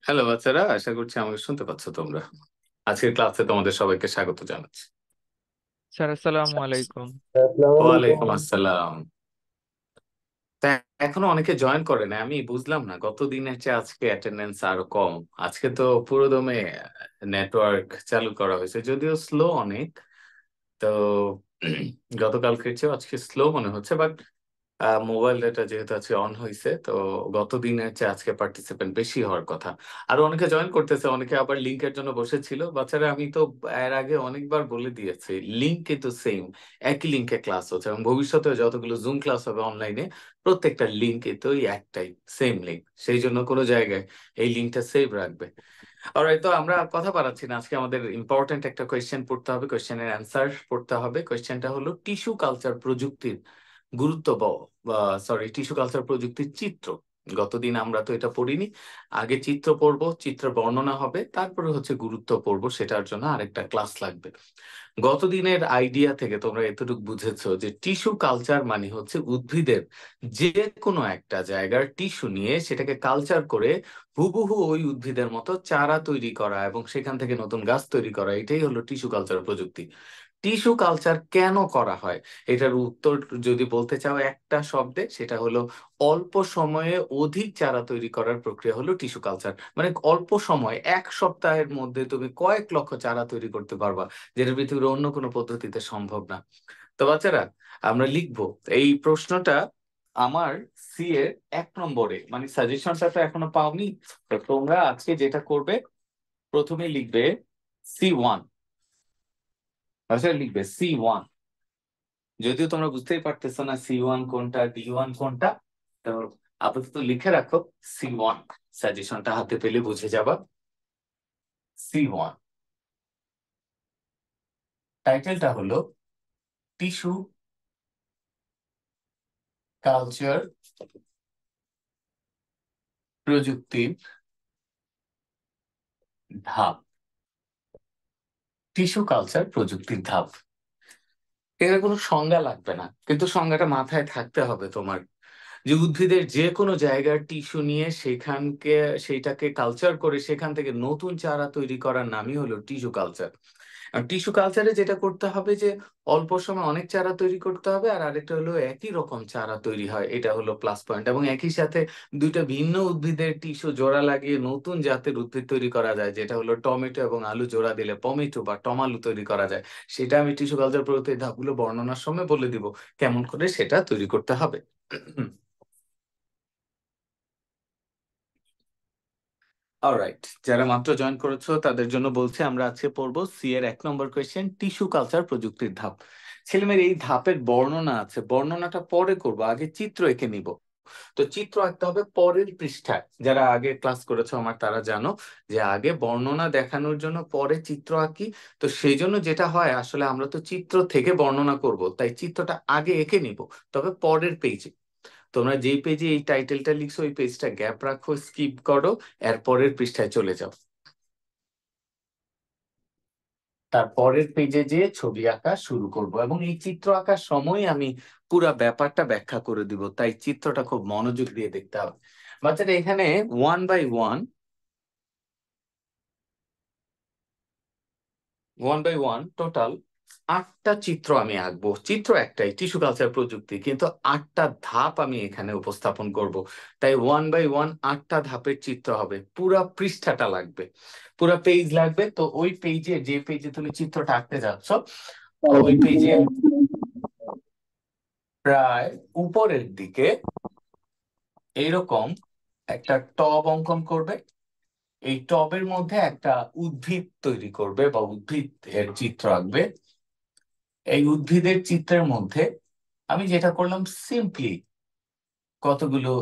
Hello বাচ্চারা, আশা করছি আমাকে শুনতে পাচ্ছ তোমরা। আজকের ক্লাসে তোমাদের সবাইকে স্বাগত জানাচ্ছি। স্যার আসসালামু আলাইকুম। আসসালামু ওয়ালাইকুম আলাইকুম। আসসালাম। তা এখনো অনেকে জয়েন করে না, আমি বুঝলাম না, গত দিনের চেয়ে আজকে অ্যাটেন্ডেন্স আরো কম। আজকে তো পুরোদমে নেটওয়ার্ক চালু করা হয়েছে, যদিও স্লো অনেক। তো গতকালকের চেয়ে আজকে স্লো মনে হচ্ছে, বাট মোবাইল ডাটা যেহেতু আজকে অন হয়েছে, তো গত দিনের চেয়ে আজকে পার্টিসিপেন্ট বেশি হওয়ার কথা। আর অনেকে জয়েন করতেছে, অনেকে আবার লিঙ্কের জন্য বসেছিল। বাচ্চারা, আমি তো এর আগে অনেকবার বলে দিয়েছি, লিঙ্ক কিন্তু সেম, একই লিঙ্কে ক্লাস হচ্ছে, এবং ভবিষ্যতে যতগুলো জুম ক্লাস হবে অনলাইনে, প্রত্যেকটা লিঙ্ক কিন্তু ওই একটাই, সেম লিঙ্ক। সেই জন্য কোনো জায়গায় এই লিঙ্কটা সেভ রাখবে। অলরাইট, তো আমরা কথা বাড়াচ্ছি না, আজকে আমাদের ইম্পর্টেন্ট একটা কোয়েশ্চেন পড়তে হবে, কোয়েশ্চেনের অ্যান্সার পড়তে হবে। কোয়েশ্চেনটা হলো টিস্যু কালচার প্রযুক্তির গুরুত্ব, সরি, টিস্যু কালচার প্রযুক্তির চিত্র। গতদিন আমরা তো এটা পড়িনি, আগে চিত্র পড়বো, চিত্র বর্ণনা হবে, তারপরে হচ্ছে গুরুত্ব পড়বো, সেটার জন্য আরেকটা ক্লাস লাগবে। গতদিনের আইডিয়া থেকে তোমরা এতটুকু বুঝেছো যে টিস্যু কালচার মানে হচ্ছে উদ্ভিদের যে কোনো একটা জায়গার টিস্যু নিয়ে সেটাকে কালচার করে হুবহু ওই উদ্ভিদের মতো চারা তৈরি করা এবং সেখান থেকে নতুন গাছ তৈরি করা, এটাই হলো টিস্যু কালচার প্রযুক্তি। টিস্যু কালচার কেন করা হয়, এটার উত্তর যদি বলতে চাও একটা শব্দে, সেটা হলো অল্প সময়ে অধিক চারা তৈরি করার প্রক্রিয়া হলো টিস্যু কালচার। মানে অল্প সময়, এক সপ্তাহের মধ্যে তুমি কয়েক লক্ষ চারা তৈরি করতে পারবা, যেটা পৃথিবীর অন্য কোনো পদ্ধতিতে সম্ভব না। তো বাচ্চারা, আমরা লিখবো এই প্রশ্নটা আমার সি এর 1 নম্বরে, মানে সাজেশনটা তো এখনো পাওনি। তো তোমরা আজকে যেটা করবে, প্রথমে লিখবে C1। আচ্ছা, লিখবে C1। যদিও তোমরা বুঝতেই পারতেছো না C1 কোনটা, D1 কোনটা, তো আপাতত লিখে রাখো C1। সাজেশনটা হাতে পেলে বুঝে যাবা। C1 টাইটেলটা হলো টিস্যু কালচার প্রযুক্তির ধাপ। টিস্যু কালচার প্রযুক্তির ধাপ, এর কোনো সংজ্ঞা লাগবে না, কিন্তু সংজ্ঞাটা মাথায় থাকতে হবে তোমার, যে উদ্ভিদের যে কোনো জায়গার টিস্যু নিয়ে সেইটাকে কালচার করে সেখান থেকে নতুন চারা তৈরি করার নামই হলো টিস্যু কালচার। আর টিস্যু কালচারে যেটা করতে হবে যে অল্প সময় অনেক চারা তৈরি করতে হবে, আর আরেকটা হলো একই রকম চারা তৈরি হয়, এটা হলো প্লাস পয়েন্ট। এবং একই সাথে দুইটা ভিন্ন উদ্ভিদের টিস্যু জোড়া লাগিয়ে নতুন জাতের উদ্ভিদ তৈরি করা যায়, যেটা হলো টমেটো এবং আলু জোড়া দিলে পমেটো বা টমালু তৈরি করা যায়। সেটা আমি টিস্যু কালচার প্রক্রিয়ার ধাপগুলো বর্ণনার সময় বলে দিব, কেমন করে সেটা তৈরি করতে হবে। অলরাইট, যারা মাত্র জয়েন করেছো তাদের জন্য বলছি, আমরা আজকে পড়বো সি এর 1 নম্বর কোয়েশ্চেন, টিস্যু কালচার প্রযুক্তির ধাপ। ছেলেমেয়ের এই ধাপের বর্ণনা আছে, বর্ণনাটা পরে করব, আগে চিত্র এঁকে নিব। তো চিত্র আঁকতে হবে পরের পৃষ্ঠায়, যারা আগে ক্লাস করেছো আমার তারা জানো যে আগে বর্ণনা দেখানোর জন্য পরে চিত্র আঁকি। তো সেই জন্য যেটা হয়, আসলে আমরা তো চিত্র থেকে বর্ণনা করব, তাই চিত্রটা আগে এঁকে নিব, তবে পরের পেজে। তোমরা যেই পেজে এই টাইটেলটা লিখছো ওই পেজটা গ্যাপ রাখো, স্কিপ করো, এর পরের পৃষ্ঠায় চলে যাও। তারপরের পেজে যে ছবি আঁকা শুরু করব, এবং এই চিত্র আঁকার সময় আমি পুরা ব্যাপারটা ব্যাখ্যা করে দিব, তাই চিত্রটা খুব মনোযোগ দিয়ে দেখতে হবে। বাচ্চারা, এখানে ওয়ান বাই ওয়ান, টোটাল 8টা চিত্র আমি আঁকবো। চিত্র একটাই, টিস্যু কালচার প্রযুক্তি, কিন্তু 8টা ধাপ আমি এখানে উপস্থাপন করব। তাই 1 বাই 1 8টা ধাপের চিত্র হবে, পুরা পৃষ্ঠাটা লাগবে, পুরা পেজ লাগবে। তো ওই পেজে, যে পেজে তুমি চিত্রটা আঁকতে যাচ্ছ, ওই পেজে প্রায় উপরের দিকে এইরকম একটা টব অঙ্কন করবে। এই টবের মধ্যে একটা উদ্ভিদ তৈরি করবে বা উদ্ভিদের চিত্র আঁকবে। এই উদ্ভিদের চিত্রের মধ্যে আমি যেটা করলাম, সিম্পলি কতগুলো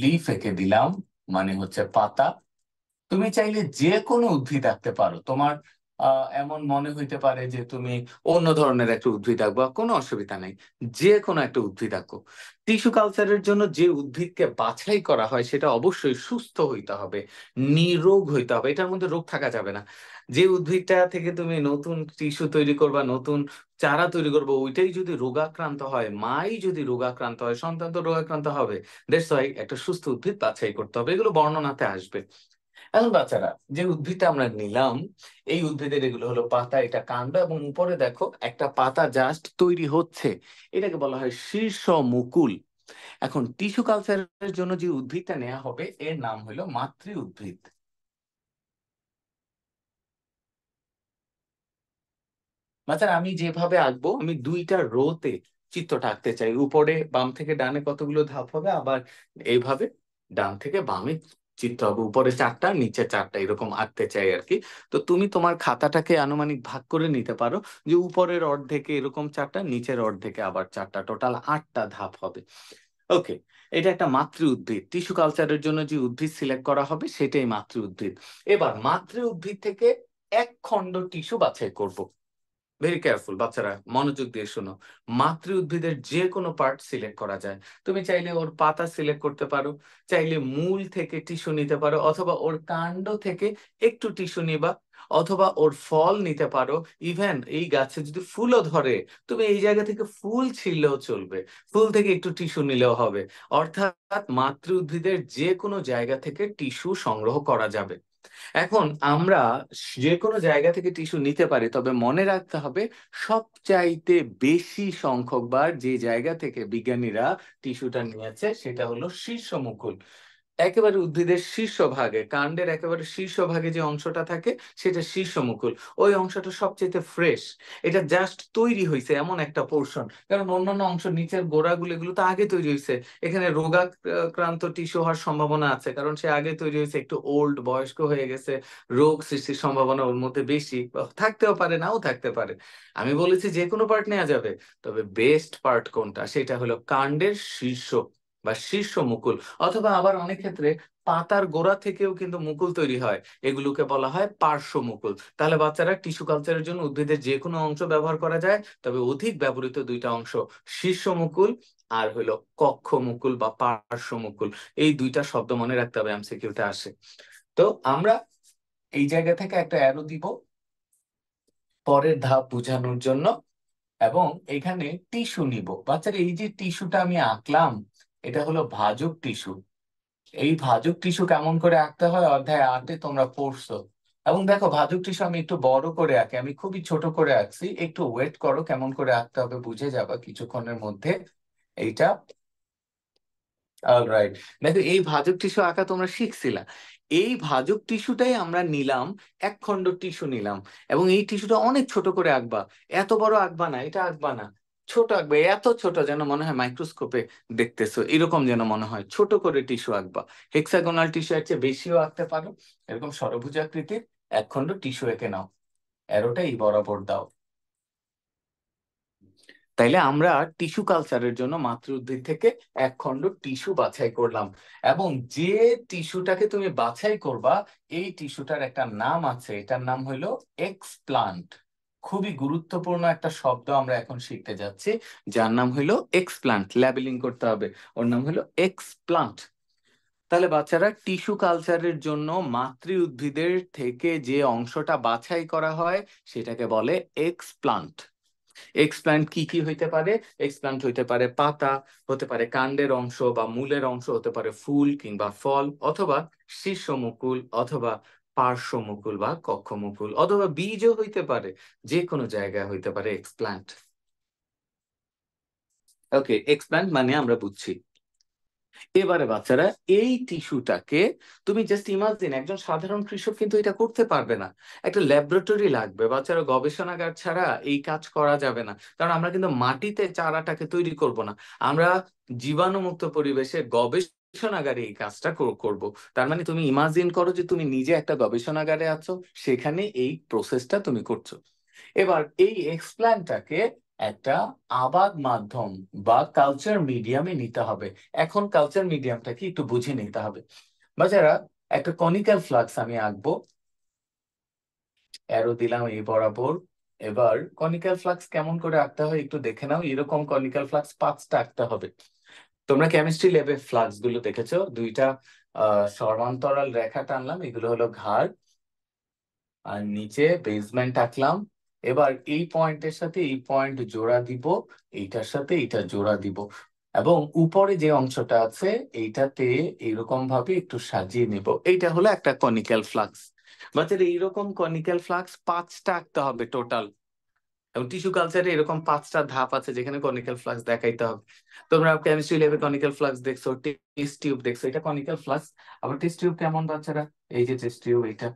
লিফ এঁকে দিলাম, মানে হচ্ছে পাতা। তুমি চাইলে যে কোনো উদ্ভিদ আঁকতে পারো, তোমার এমন মনে হইতে পারে যে তুমি অন্য ধরনের একটা উদ্ভিদ আঁকবা, কোনো অসুবিধা নেই, যে কোনো একটা উদ্ভিদ আঁকো। টিস্যু কালচারের জন্য যে উদ্ভিদকে বাছাই করা হয় সেটা অবশ্যই সুস্থ হইতে হবে, নিরোগ হইতে হবে, এটার মধ্যে রোগ থাকা যাবে না। যে উদ্ভিদটা থেকে তুমি নতুন টিস্যু তৈরি করবা, নতুন চারা তৈরি করবো, ওইটাই যদি রোগাক্রান্ত হয়, মাই যদি রোগাক্রান্ত হয়, সন্তান তো রোগাক্রান্ত হবে। দ্যাটস ওয়াই একটা সুস্থ উদ্ভিদ বাছাই করতে হবে, এগুলো বর্ণনাতে আসবে। এখন বাচ্চারা, যে উদ্ভিদটা আমরা নিলাম, এই উদ্ভিদের এগুলো হলো পাতা, এটা কাণ্ড, এবং উপরে দেখো একটা পাতা জাস্ট তৈরি হচ্ছে, এটাকে বলা হয় শীর্ষ মুকুল। এখন টিস্যু কালচারের জন্য যে উদ্ভিদটা নেওয়া হবে এর নাম হলো মাতৃ উদ্ভিদ। বাচ্চারা, আমি যেভাবে আঁকবো, আমি দুইটা রোতে চিত্রটা আঁকতে চাই। উপরে বাম থেকে ডানে কতগুলো ধাপ হবে, আবার এইভাবে ডান থেকে বামে চিত্র হবে, উপরে চারটা নিচে চারটা, এরকম আঁকতে চাই আর কি। তো তুমি তোমার খাতাটাকে আনুমানিক ভাগ করে নিতে পারো, যে উপরের অর্ধেকে এরকম চারটা, নিচের অর্ধেকে আবার চারটা, টোটাল 8টা ধাপ হবে। ওকে, এটা একটা মাতৃ উদ্ভিদ। টিস্যু কালচারের জন্য যে উদ্ভিদ সিলেক্ট করা হবে সেটাই মাতৃ উদ্ভিদ। এবার মাতৃ উদ্ভিদ থেকে এক খণ্ড টিস্যু বাছাই করব। ভেরি কেয়ারফুল বাচ্চারা, মনোযোগ দিয়ে শোনো। মাতৃ উদ্ভিদের যে কোনো পার্ট সিলেক্ট করা যায়। তুমি চাইলে ওর পাতা সিলেক্ট করতে পারো, চাইলে মূল থেকে টিস্যু নিতে পারো, অথবা ওর কাণ্ড থেকে একটু টিস্যু নিবা, অথবা ওর ফল নিতে পারো। ইভেন এই গাছে যদি ফুলও ধরে, তুমি এই জায়গা থেকে ফুল ছিললেও চলবে, ফুল থেকে একটু টিস্যু নিলেও হবে। অর্থাৎ মাতৃ উদ্ভিদের যে কোনো জায়গা থেকে টিস্যু সংগ্রহ করা যাবে। এখন আমরা যে কোনো জায়গা থেকে টিস্যু নিতে পারি, তবে মনে রাখতে হবে সবচাইতে বেশি সংখ্যক বার যে জায়গা থেকে বিজ্ঞানীরা টিস্যুটা নিয়েছে সেটা হলো শীর্ষ মুকুল। একেবারে উদ্ভিদের শীর্ষভাগে, কাণ্ডের একেবারে শীর্ষভাগে যে অংশটা থাকে সেটা শীর্ষ মুকুল। ওই অংশটা সবচেয়ে ফ্রেশ, এটা জাস্ট তৈরি হয়েছে এমন একটা পোর্শন। কারণ অন্যান্য অংশ, নিচের গোড়াগুলো, এগুলো তো আগে তৈরি হয়েছে। এখানে রোগাক্রান্ত টিস্যু হওয়ার সম্ভাবনা আছে, কারণ সে আগে তৈরি হয়েছে, একটু ওল্ড, বয়স্ক হয়ে গেছে, রোগ সৃষ্টির সম্ভাবনা ওর মধ্যে বেশি, বা থাকতেও পারে, নাও থাকতে পারে। আমি বলেছি যে কোনো পার্ট নেওয়া যাবে, তবে বেস্ট পার্ট কোনটা, সেটা হলো কাণ্ডের শীর্ষ বা শীর্ষ মুকুল। অথবা আবার অনেক ক্ষেত্রে পাতার গোড়া থেকেও কিন্তু মুকুল তৈরি হয়, এগুলোকে বলা হয় পার্শ্ব মুকুল। তাহলে বাচ্চারা, টিস্যু কালচারের জন্য উদ্ভিদের যে কোনো অংশ ব্যবহার করা যায়, তবে অধিক ব্যবহৃত দুইটা অংশ শীর্ষ মুকুল আর হলো কক্ষ মুকুল বা পার্শ্ব মুকুল। এই দুইটা শব্দ মনে রাখতে হবে, এমসিকিউতে আসে। তো আমরা এই জায়গা থেকে একটা অ্যারো দিব পরের ধাপ বোঝানোর জন্য, এবং এখানে টিস্যু নিব। বাচ্চারা, এই যে টিস্যুটা আমি আঁকলাম, এটা হলো ভাজক টিস্যু। এই ভাজক টিস্যু কেমন করে আঁকতে হয় অধ্যায় 8-এ তোমরা পড়ছো। এবং দেখো, ভাজক টিস্যু আমি একটু বড় করে আঁকি, আমি খুবই ছোট করে আঁকছি, একটু ওয়েট করো, কেমন করে আঁকতে হবে বুঝে যাবা কিছুক্ষণের মধ্যে। এইটা অলরাইট। দেখো, এই ভাজক টিস্যু আঁকা তোমরা শিখছিলা, এই ভাজক টিস্যুটাই আমরা নিলাম, এক খণ্ড টিস্যু নিলাম, এবং এই টিস্যুটা অনেক ছোট করে আঁকবা। এত বড় আঁকবা না, এটা আঁকবা না, ছোট আঁকবে, এত ছোট যেন মনে হয় মাইক্রোস্কোপে দেখতেছো, এরকম যেন মনে হয়, ছোট করে টিস্যু আঁকবা। হেক্সাগোনাল টিস্যু এর চেয়ে বেশিও আঁকতে পারো, এরকম ষড়ভুজাকৃতির এক খণ্ড টিস্যু এঁকে নাও, অ্যারোটা এই বরাবর দাও। তাইলে আমরা টিস্যু কালচারের জন্য মাতৃ উদ্ভিদ থেকে এক খণ্ড টিস্যু বাছাই করলাম, এবং যে টিস্যুটাকে তুমি বাছাই করবা, এই টিস্যুটার একটা নাম আছে, এটার নাম হলো এক্সপ্লান্ট। খুবই গুরুত্বপূর্ণ একটা শব্দ আমরা এখন শিখতে যাচ্ছি, যার নাম হলো এক্সপ্লান্ট। ল্যাবেলিং করতে হবে, ওর নাম হলো এক্সপ্লান্ট। তাহলে বাচ্চারা, টিস্যু কালচারের জন্য মাতৃ উদ্ভিদের থেকে যে অংশটা বাছাই করা হয় সেটাকে বলে এক্সপ্লান্ট। এক্সপ্ল্যান্ট কি কি হইতে পারে? এক্সপ্ল্যান্ট হইতে পারে পাতা, হতে পারে কাণ্ডের অংশ বা মূলের অংশ, হতে পারে ফুল কিংবা ফল, অথবা শীর্ষ মুকুল, অথবা পার্শ্ব মুকুল বা কক্ষ মুকুল, অথবা বীজও হইতে পারে, যে কোনো জায়গায় হইতে পারে এক্সপ্ল্যান্ট। ওকে, এক্সপ্ল্যান্ট মানে আমরা বুঝছি। এবারে বাচ্চারা, এই টিস্যুটাকে তুমি জাস্ট ইমাজিন, একজন সাধারণ কৃষক কিন্তু এটা করতে পারবে না, একটা ল্যাবরেটরি লাগবে বাচ্চারা, গবেষণাগার ছাড়া এই কাজ করা যাবে না। কারণ আমরা কিন্তু মাটিতে চারাটাকে তৈরি করব না, আমরা জীবাণুমুক্ত পরিবেশে গবেষণাগারে এই কাজটা করব। তার মানে তুমি ইমাজিন করো যে তুমি নিজে একটা গবেষণাগারে আছো, সেখানে এই প্রসেসটা তুমি করছো। এবার এই এক্সপ্ল্যান্টটাকে একটা আবাদ মাধ্যম বা কালচার মিডিয়ামে নিতে হবে। এখন কালচার মিডিয়ামটাকে একটু বুঝে নিতে হবে। বাজারা, একটা কনিক্যাল ফ্লাক্স আমি আঁকবো, অ্যারো দিলাম এই বরাবর। এবার কনিক্যাল ফ্লাক্স কেমন করে আঁকতে হয় একটু দেখে নাও। এরকম কনিক্যাল ফ্লাক্স 5টা আঁকতে হবে। তোমরা কেমিস্ট্রি ল্যাবে ফ্লাক্স গুলো দেখেছো, দুইটা সমান্তরাল রেখা টানলাম, এগুলো হলো ঘাড়, আর নিচে বেসমেন্ট আঁকলাম। এবার এই পয়েন্টের সাথে এই পয়েন্ট জোড়া দিব, এইটার সাথে এইটা জোড়া দিব। এবং উপরে যে অংশটা আছে এইটাতে এইরকম ভাবে একটু সাজিয়ে নেব। এইটা হলো একটা কনিক্যাল ফ্লাক্স। বাচ্চাদের এইরকম কনিক্যাল ফ্লাক্স 5টা আঁকতে হবে টোটাল। এবং টিস্যু কালচারে এরকম 5টা ধাপ আছে যেখানে কনিক্যাল ফ্লাক্স দেখাইতে হবে। তোমরা কেমিস্ট্রি ল্যাবে কনিক্যাল ফ্লাক্স দেখছো, টেস্ট টিউব দেখছো, এটা কনিক্যাল ফ্লাক্স। আবার টেস্ট টিউব কেমন বাচ্চারা? এই যে টেস্ট টিউব এটা,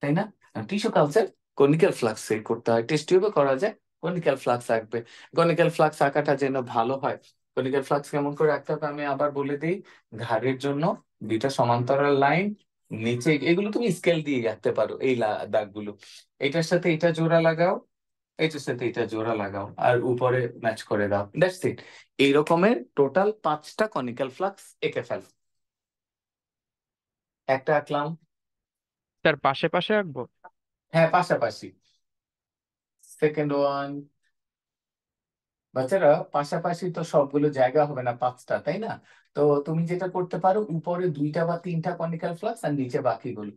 তাই না? টিস্যু কালচার কনিক্যাল ফ্লাক্স করতে হয়, টেস্ট টিউবে করা যায় কনিক্যাল ফ্লাক্স আঁকবে। কনিক্যাল ফ্লাক্স আঁকাটা যেন ভালো হয়, কনিক্যাল ফ্লাক্স কেমন করে আঁকতে হবে আমি আবার বলে দিই। ঘাড়ের জন্য দুইটা সমান্তরাল লাইন, নিচে এগুলো তুমি স্কেল দিয়ে আঁকতে পারো এই দাগগুলো। এটার সাথে এটা জোড়া লাগাও, এটার সাথে এটা জোড়া লাগাও, আর উপরে ম্যাচ করে দাও, দ্যাটস ইট। এই রকমের টোটাল 5টা কনিক্যাল ফ্লাক্স এঁকে ফেল। একটা আঁকলাম। স্যার পাশে পাশে আঁকবো? হ্যাঁ, পাশাপাশি। Second one. বাচ্চারা পাশাপাশি তো সবগুলো জায়গা হবে না 5টা, তাই না? তো তুমি যেটা করতে পারো, উপরে 2টা বা 3টা কনিক্যাল ফ্লাক্স আর নিচে বাকিগুলো।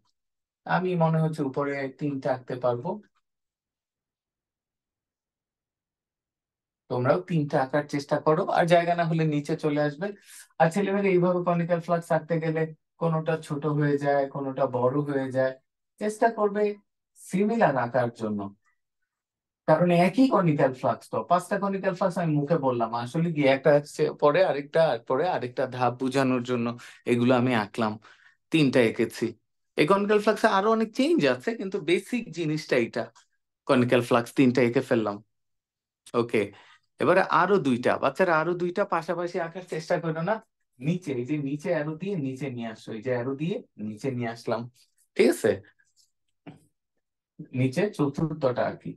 আমি মনে হচ্ছে উপরে 3টা আঁকতে পারবো, তোমরাও 3টা আঁকার চেষ্টা করো, আর জায়গা না হলে নিচে চলে আসবে। আর ছেলেমেয়েরা এইভাবে কনিক্যাল ফ্লাক্স আঁকতে গেলে কোনোটা ছোট হয়ে যায়, কোনোটা বড় হয়ে যায়। চেষ্টা করবে সিমিলার আঁকার জন্য, কারণ একই কনিক্যাল ফ্লাক্স তো 5টা কনিক্যাল ফ্লাক্স আমি মুখে বললাম, আসলে কি একটা হচ্ছে পরে আরেকটা আর পরে আরেকটা ধাপ বোঝানোর জন্য এগুলো আমি আঁকলাম। 3টা এঁকেছি। এই কনিক্যাল ফ্লাক্সে আরো অনেক চেঞ্জ আছে, কিন্তু বেসিক জিনিসটা এইটা। কনিক্যাল ফ্লাক্স 3টা এঁকে ফেললাম। ওকে, এবারে আরো 2টা, বাচ্চারা আরো 2টা পাশাপাশি আঁকার চেষ্টা করো না। নিচে, এই যে নিচে অ্যারো দিয়ে নিচে নিয়ে আসো, এই যে অ্যারো দিয়ে নিচে নিয়ে আসলাম, ঠিক আছে? নিচে চতুর্থটা আর কি।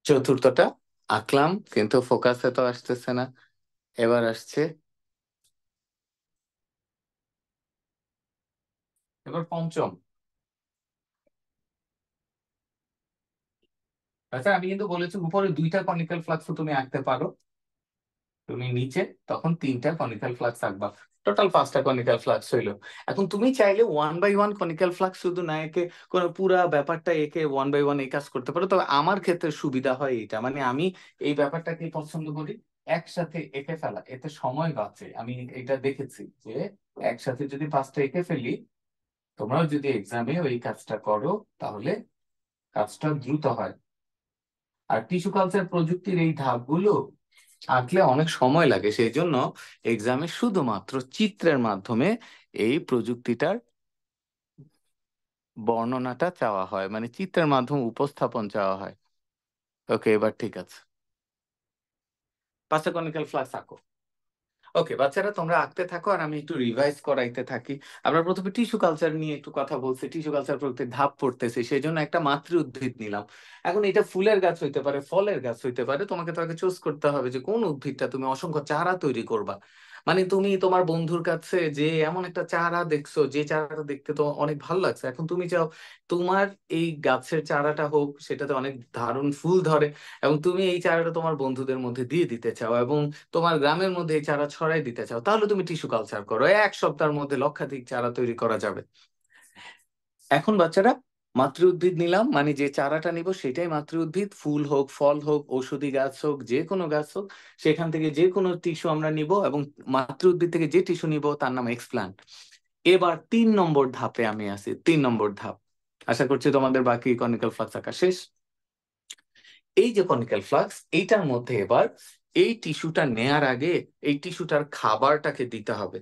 চতুর্থটা আঁকলাম, কিন্তু ফোকাসে তো আসতেছে না। এবার আসছে, এবার পঞ্চম। আচ্ছা, আমি কিন্তু বলেছি উপরে 2টা কনিক্যাল ফ্লাক্স তুমি আঁকতে পারো, তুমি নিচে তখন 3টা কনিক্যাল ফ্লাক্স আঁকবা। টোটাল 5টা কনিক্যাল ফ্লাক্স হইলো। এখন তুমি চাইলে 1 বাই 1 কনিক্যাল ফ্লাক্স শুধু না এঁকে কোনো পুরা ব্যাপারটা এঁকে 1 বাই 1 এই কাজ করতে পারো, তবে আমার ক্ষেত্রে সুবিধা হয় এটা, মানে আমি এই ব্যাপারটাকে পছন্দ করি একসাথে এঁকে ফেলা, এতে সময় বাঁচে। আমি এটা দেখেছি যে একসাথে যদি 5টা এঁকে ফেলি, তোমরাও যদি এক্সামে ওই কাজটা করো তাহলে কাজটা দ্রুত হয়। আর টিস্যু কালচার প্রযুক্তির এই ধাপগুলো আঁকলে অনেক সময় লাগে, সেই জন্য এক্সামে শুধুমাত্র চিত্রের মাধ্যমে এই প্রযুক্তিটার বর্ণনাটা চাওয়া হয়, মানে চিত্রের মাধ্যমে উপস্থাপন চাওয়া হয়। ওকে, এবার ঠিক আছে। 5টা কনিক্যাল ফ্লাক্স আঁকো। ওকে বাচ্চারা, তোমরা আঁকতে থাকো আর আমি একটু রিভাইজ করাইতে থাকি। আমরা প্রথমে টিস্যু কালচার নিয়ে একটু কথা বলছি, টিস্যু কালচার প্রত্যেক ধাপ পড়তেছি, সেই জন্য একটা মাতৃ উদ্ভিদ নিলাম। এখন এটা ফুলের গাছ হইতে পারে, ফলের গাছ হইতে পারে, তোমাকে তো আগে চুজ করতে হবে যে কোন উদ্ভিদটা তুমি অসংখ্য চারা তৈরি করবা। মানে তুমি তোমার বন্ধুর কাছে যে এমন একটা চারা দেখছো, যে চারাটা দেখতে তো অনেক ভালো লাগছে, এখন তুমি চাও তোমার এই গাছের চারাটা হোক, সেটাতে অনেক দারুণ ফুল ধরে, এবং তুমি এই চারাটা তোমার বন্ধুদের মধ্যে দিয়ে দিতে চাও, এবং তোমার গ্রামের মধ্যে এই চারা ছড়াই দিতে চাও, তাহলে তুমি টিস্যু কালচার করো। 1 সপ্তাহের মধ্যে লক্ষাধিক চারা তৈরি করা যাবে। এখন বাচ্চারা, মাতৃ উদ্ভিদ নিলাম, মানে যে চারাটা নিব সেটাই মাতৃ উদ্ভিদ, ফুল হোক, ফল হোক, ঔষধি গাছ হোক, যে কোনো গাছ হোক, সেখান থেকে যে কোনো টিস্যু আমরা নিব, এবং মাতৃ উদ্ভিদ থেকে যে টিস্যু নিব তার নাম এক্সপ্ল্যান্ট। এবার 3 নম্বর ধাপে আমি আছি, 3 নম্বর ধাপ। আশা করছি তোমাদের বাকি কনিক্যাল ফ্লাক্স আঁকা শেষ। এই যে কনিক্যাল ফ্লাক্স, এইটার মধ্যে এবার এই টিস্যুটা নেয়ার আগে এই টিস্যুটার খাবারটাকে দিতে হবে।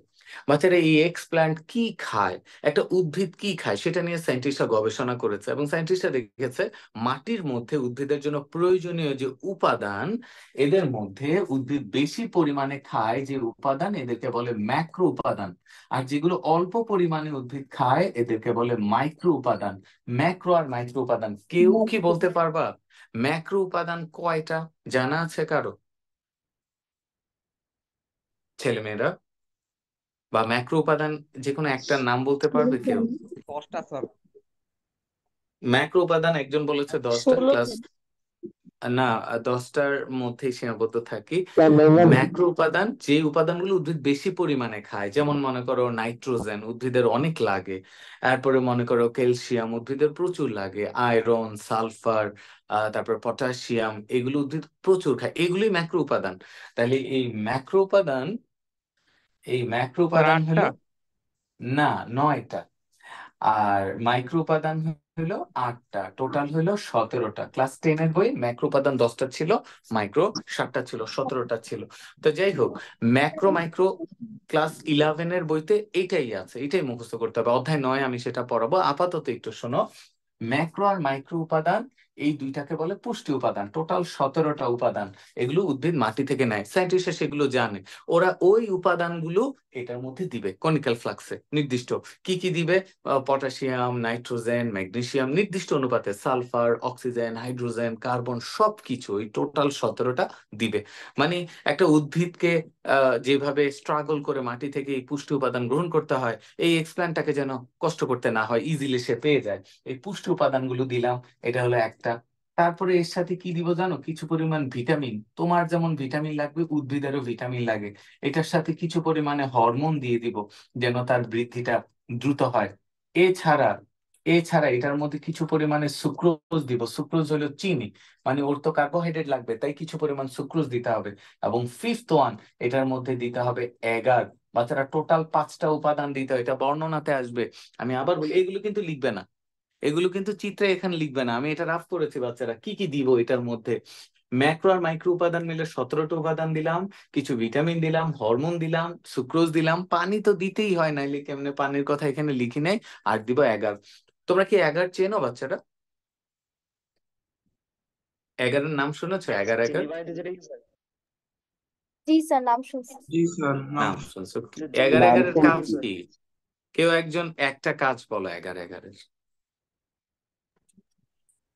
বাচ্চারা, এই এক্সপ্ল্যান্ট কি খায়, একটা উদ্ভিদ কি খায়, সেটা নিয়ে সায়েন্টিস্টরা গবেষণা করেছে, এবং সায়েন্টিস্টরা দেখেছে মাটির মধ্যে উদ্ভিদের জন্য প্রয়োজনীয় যে উপাদান, এদের মধ্যে উদ্ভিদ বেশি পরিমাণে খায় যে উপাদান, এদেরকে বলে ম্যাক্রো উপাদান। আর যেগুলো অল্প পরিমাণে উদ্ভিদ খায় এদেরকে বলে মাইক্রো উপাদান। ম্যাক্রো আর মাইক্রো উপাদান কেউ কি বলতে পারবা? ম্যাক্রো উপাদান কয়টা জানা আছে কারো? ছেলেমেয়েরা, বা ম্যাক্রো উপাদান যে কোনো একটা নাম বলতে পারবে কেউ? 10টা স্যার। ম্যাক্রো উপাদান একজন বলেছে 10টা, ক্লাস 16টা। না, 10টার মধ্যেই সীমাবদ্ধ থাকি। ম্যাক্রো উপাদান, যে উপাদানগুলো উদ্ভিদ বেশি পরিমাণে খায়, যেমন মনে করো নাইট্রোজেন উদ্ভিদের অনেক লাগে, তারপরে মনে করো ক্যালসিয়াম উদ্ভিদের প্রচুর লাগে, আয়রন, সালফার, তারপর পটাশিয়াম, এগুলো উদ্ভিদ প্রচুর খায়, এগুলোই ম্যাক্রো উপাদান। তাহলে এই ম্যাক্রো স্যার উপাদান আটটা। হলো, না, 9টা। আর মাইক্রো উপাদান হলো 8টা, টোটাল হলো 17টা। ক্লাস 10-এর বই ম্যাক্রো উপাদান 10টা ছিল, মাইক্রো 7টা ছিল, 17টা ছিল। তো যাই হোক, ম্যাক্রো মাইক্রো ক্লাস 11-এর বইতে এইটাই আছে, এটাই মুখস্থ করতে হবে। অধ্যায় 9 আমি সেটা পড়াবো, আপাতত একটু শোনো। ম্যাক্রো আর মাইক্রো উপাদান, এই দুইটাকে বলে পুষ্টি উপাদান। টোটাল 17টা উপাদান, এগুলো উদ্ভিদ মাটি থেকে নেয়, সায়েন্টিস্টরা সেগুলো জানে। ওরা ওই উপাদানগুলো এটার মধ্যে দিবে কনিক্যাল ফ্লাক্সে, নির্দিষ্ট কি কি দিবে। পটাশিয়াম, নাইট্রোজেন, ম্যাগনেসিয়াম, নির্দিষ্ট অনুপাতে সালফার, অক্সিজেন, হাইড্রোজেন, কার্বন, সবকিছু ওই টোটাল 17টা দিবে। মানে একটা উদ্ভিদকে যেভাবে স্ট্রাগল করে মাটি থেকে এই পুষ্টি উপাদান গ্রহণ করতে হয়, এই এক্সপ্ল্যান্টটাকে যেন কষ্ট করতে না হয়, ইজিলি সে পেয়ে যায়। এই পুষ্টি উপাদানগুলো দিলাম, এটা হলো একটা। তারপরে এর সাথে কি দিব জানো? কিছু পরিমাণ ভিটামিন। তোমার যেমন ভিটামিন লাগবে, উদ্ভিদেরও ভিটামিন লাগে। এটার সাথে কিছু পরিমাণে হরমোন দিয়ে দিব, যেন তার বৃদ্ধিটা দ্রুত হয়। এছাড়া এছাড়া এটার মধ্যে কিছু পরিমাণে সুক্রোজ দিব। সুক্রোজ হলো চিনি, মানে ওর তো কার্বোহাইড্রেট লাগবে, তাই কিছু পরিমাণ সুক্রোজ দিতে হবে। এবং ফিফথ ওয়ান, এটার মধ্যে দিতে হবে এগার। বাচ্চারা, টোটাল 5টা উপাদান দিতে হয়, এটা বর্ণনাতে আসবে। আমি আবার বলি, এগুলো কিন্তু লিখবে না, এগুলো কিন্তু চিত্রে এখানে লিখবে না, আমি এটা রাফ করেছি। বাচ্চারা, কি কি দিব এটার মধ্যে? ম্যাক্রো আর মাইক্রো উপাদান মিলে 17টা উপাদান দিলাম, কিছু ভিটামিন দিলাম, হরমোন দিলাম, সুক্রোজ দিলাম, পানি তো দিতেই হয়, নাইলে কেমনে, পানির কথা এখানে লিখি নাই। আর দিব এগার। তোমরা কি এগার চেনো বাচ্চারা? এগারের নাম শুনেছো? এগার এগার চিলি বানাইতে যেটা use হয়। জি স্যার, নাম শুনছি। জি স্যার, নাম নাম শুনছো? যে জেলি এগার বানাইতে এগারের যেটা কাজ use হয়। কি? কেউ একজন একটা কাজ বলো এগার এগারের।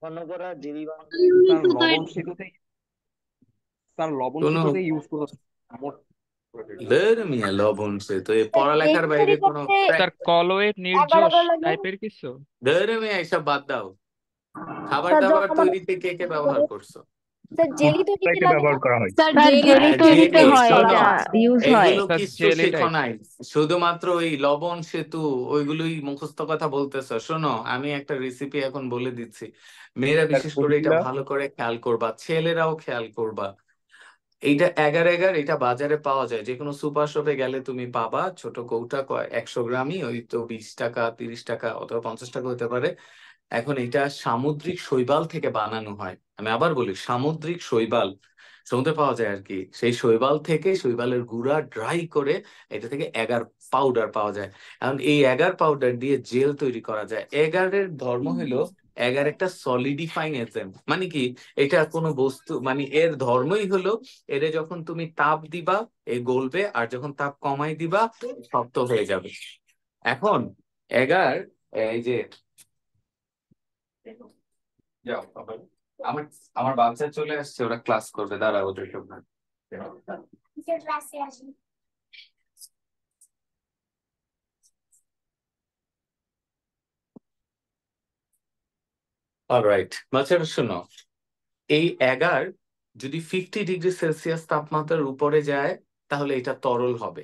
ঘন করা জেলি বানানো। স্যার লবণ সেতুতে, স্যার লবণ কোনো, সেতুতে ইউজ করা মোট। ধের মিয়া, লবণ সে তো এই স্যার পড়ালেখার জেলি বাইরে তৈরি কোনো করতে স্যার কলোয়েড এগার নির্যশ এগার লাগে। টাইপের কিছু। ধের মিয়া, এসব বাদ দাও। খাবার স্যার দাবার জমানো তৈরিতে কে কে ব্যবহার করছো? স্যার জেলি তৈরিতে ফুডসাইতে লাগে না? ব্যবহার করা হয়। স্যার স্যার জেলি জেলি হ্যাঁ, তৈরিতে তৈরিতে জেলি, ইউজ হয়, হয়। শোনো, এটা ইউজ হয়। এগুলো স্যার কিচ্ছু জেলি শেখো টাইপ। নাই, শুধুমাত্র ওই লবণ সেতু ওইগুলোই মুখস্থ কথা বলতেছো। শোনো, আমি একটা রেসিপি এখন বলে দিচ্ছি, মেয়েরা স্যার বিশেষ করে এটা পুডিংটা। ভালো করে খেয়াল করবা, ছেলেরাও খেয়াল করবা। এইটা এগার এগার, এটা বাজারে পাওয়া যায়, যে কোনো সুপার শপে গেলে তুমি পাবা। ছোট কৌটা 100 গ্রামই, ওই তো 20 টাকা, 30 টাকা, অথবা 50 টাকা হতে পারে। এখন এটা সামুদ্রিক শৈবাল থেকে বানানো হয়। আমি আবার বলি, সামুদ্রিক শৈবাল, সমুদ্রে পাওয়া যায় আর কি, সেই শৈবাল থেকে, শৈবালের গুঁড়া ড্রাই করে এটা থেকে এগার পাউডার পাওয়া যায়। এখন এই এগার পাউডার দিয়ে জেল তৈরি করা যায়। এগারের ধর্ম হলো, এগার একটা সলিডিফাইং এজেন্ট। মানে কি, এটা কোনো বস্তু, মানে এর ধর্মই হলো, এরে যখন তুমি তাপ দিবা এ গলবে, আর যখন তাপ কমাই দিবা শক্ত হয়ে যাবে। এখন এগার, এই যে, যাও আবার। আমার আমার বাচ্চা চলে আসছে, ওরা ক্লাস করবে, দাঁড়া ওদের জন্য। অলরাইট বাচ্চারা, শোনো, এই এগার যদি 50 ডিগ্রি সেলসিয়াস তাপমাত্রার উপরে যায়, তাহলে এটা তরল হবে।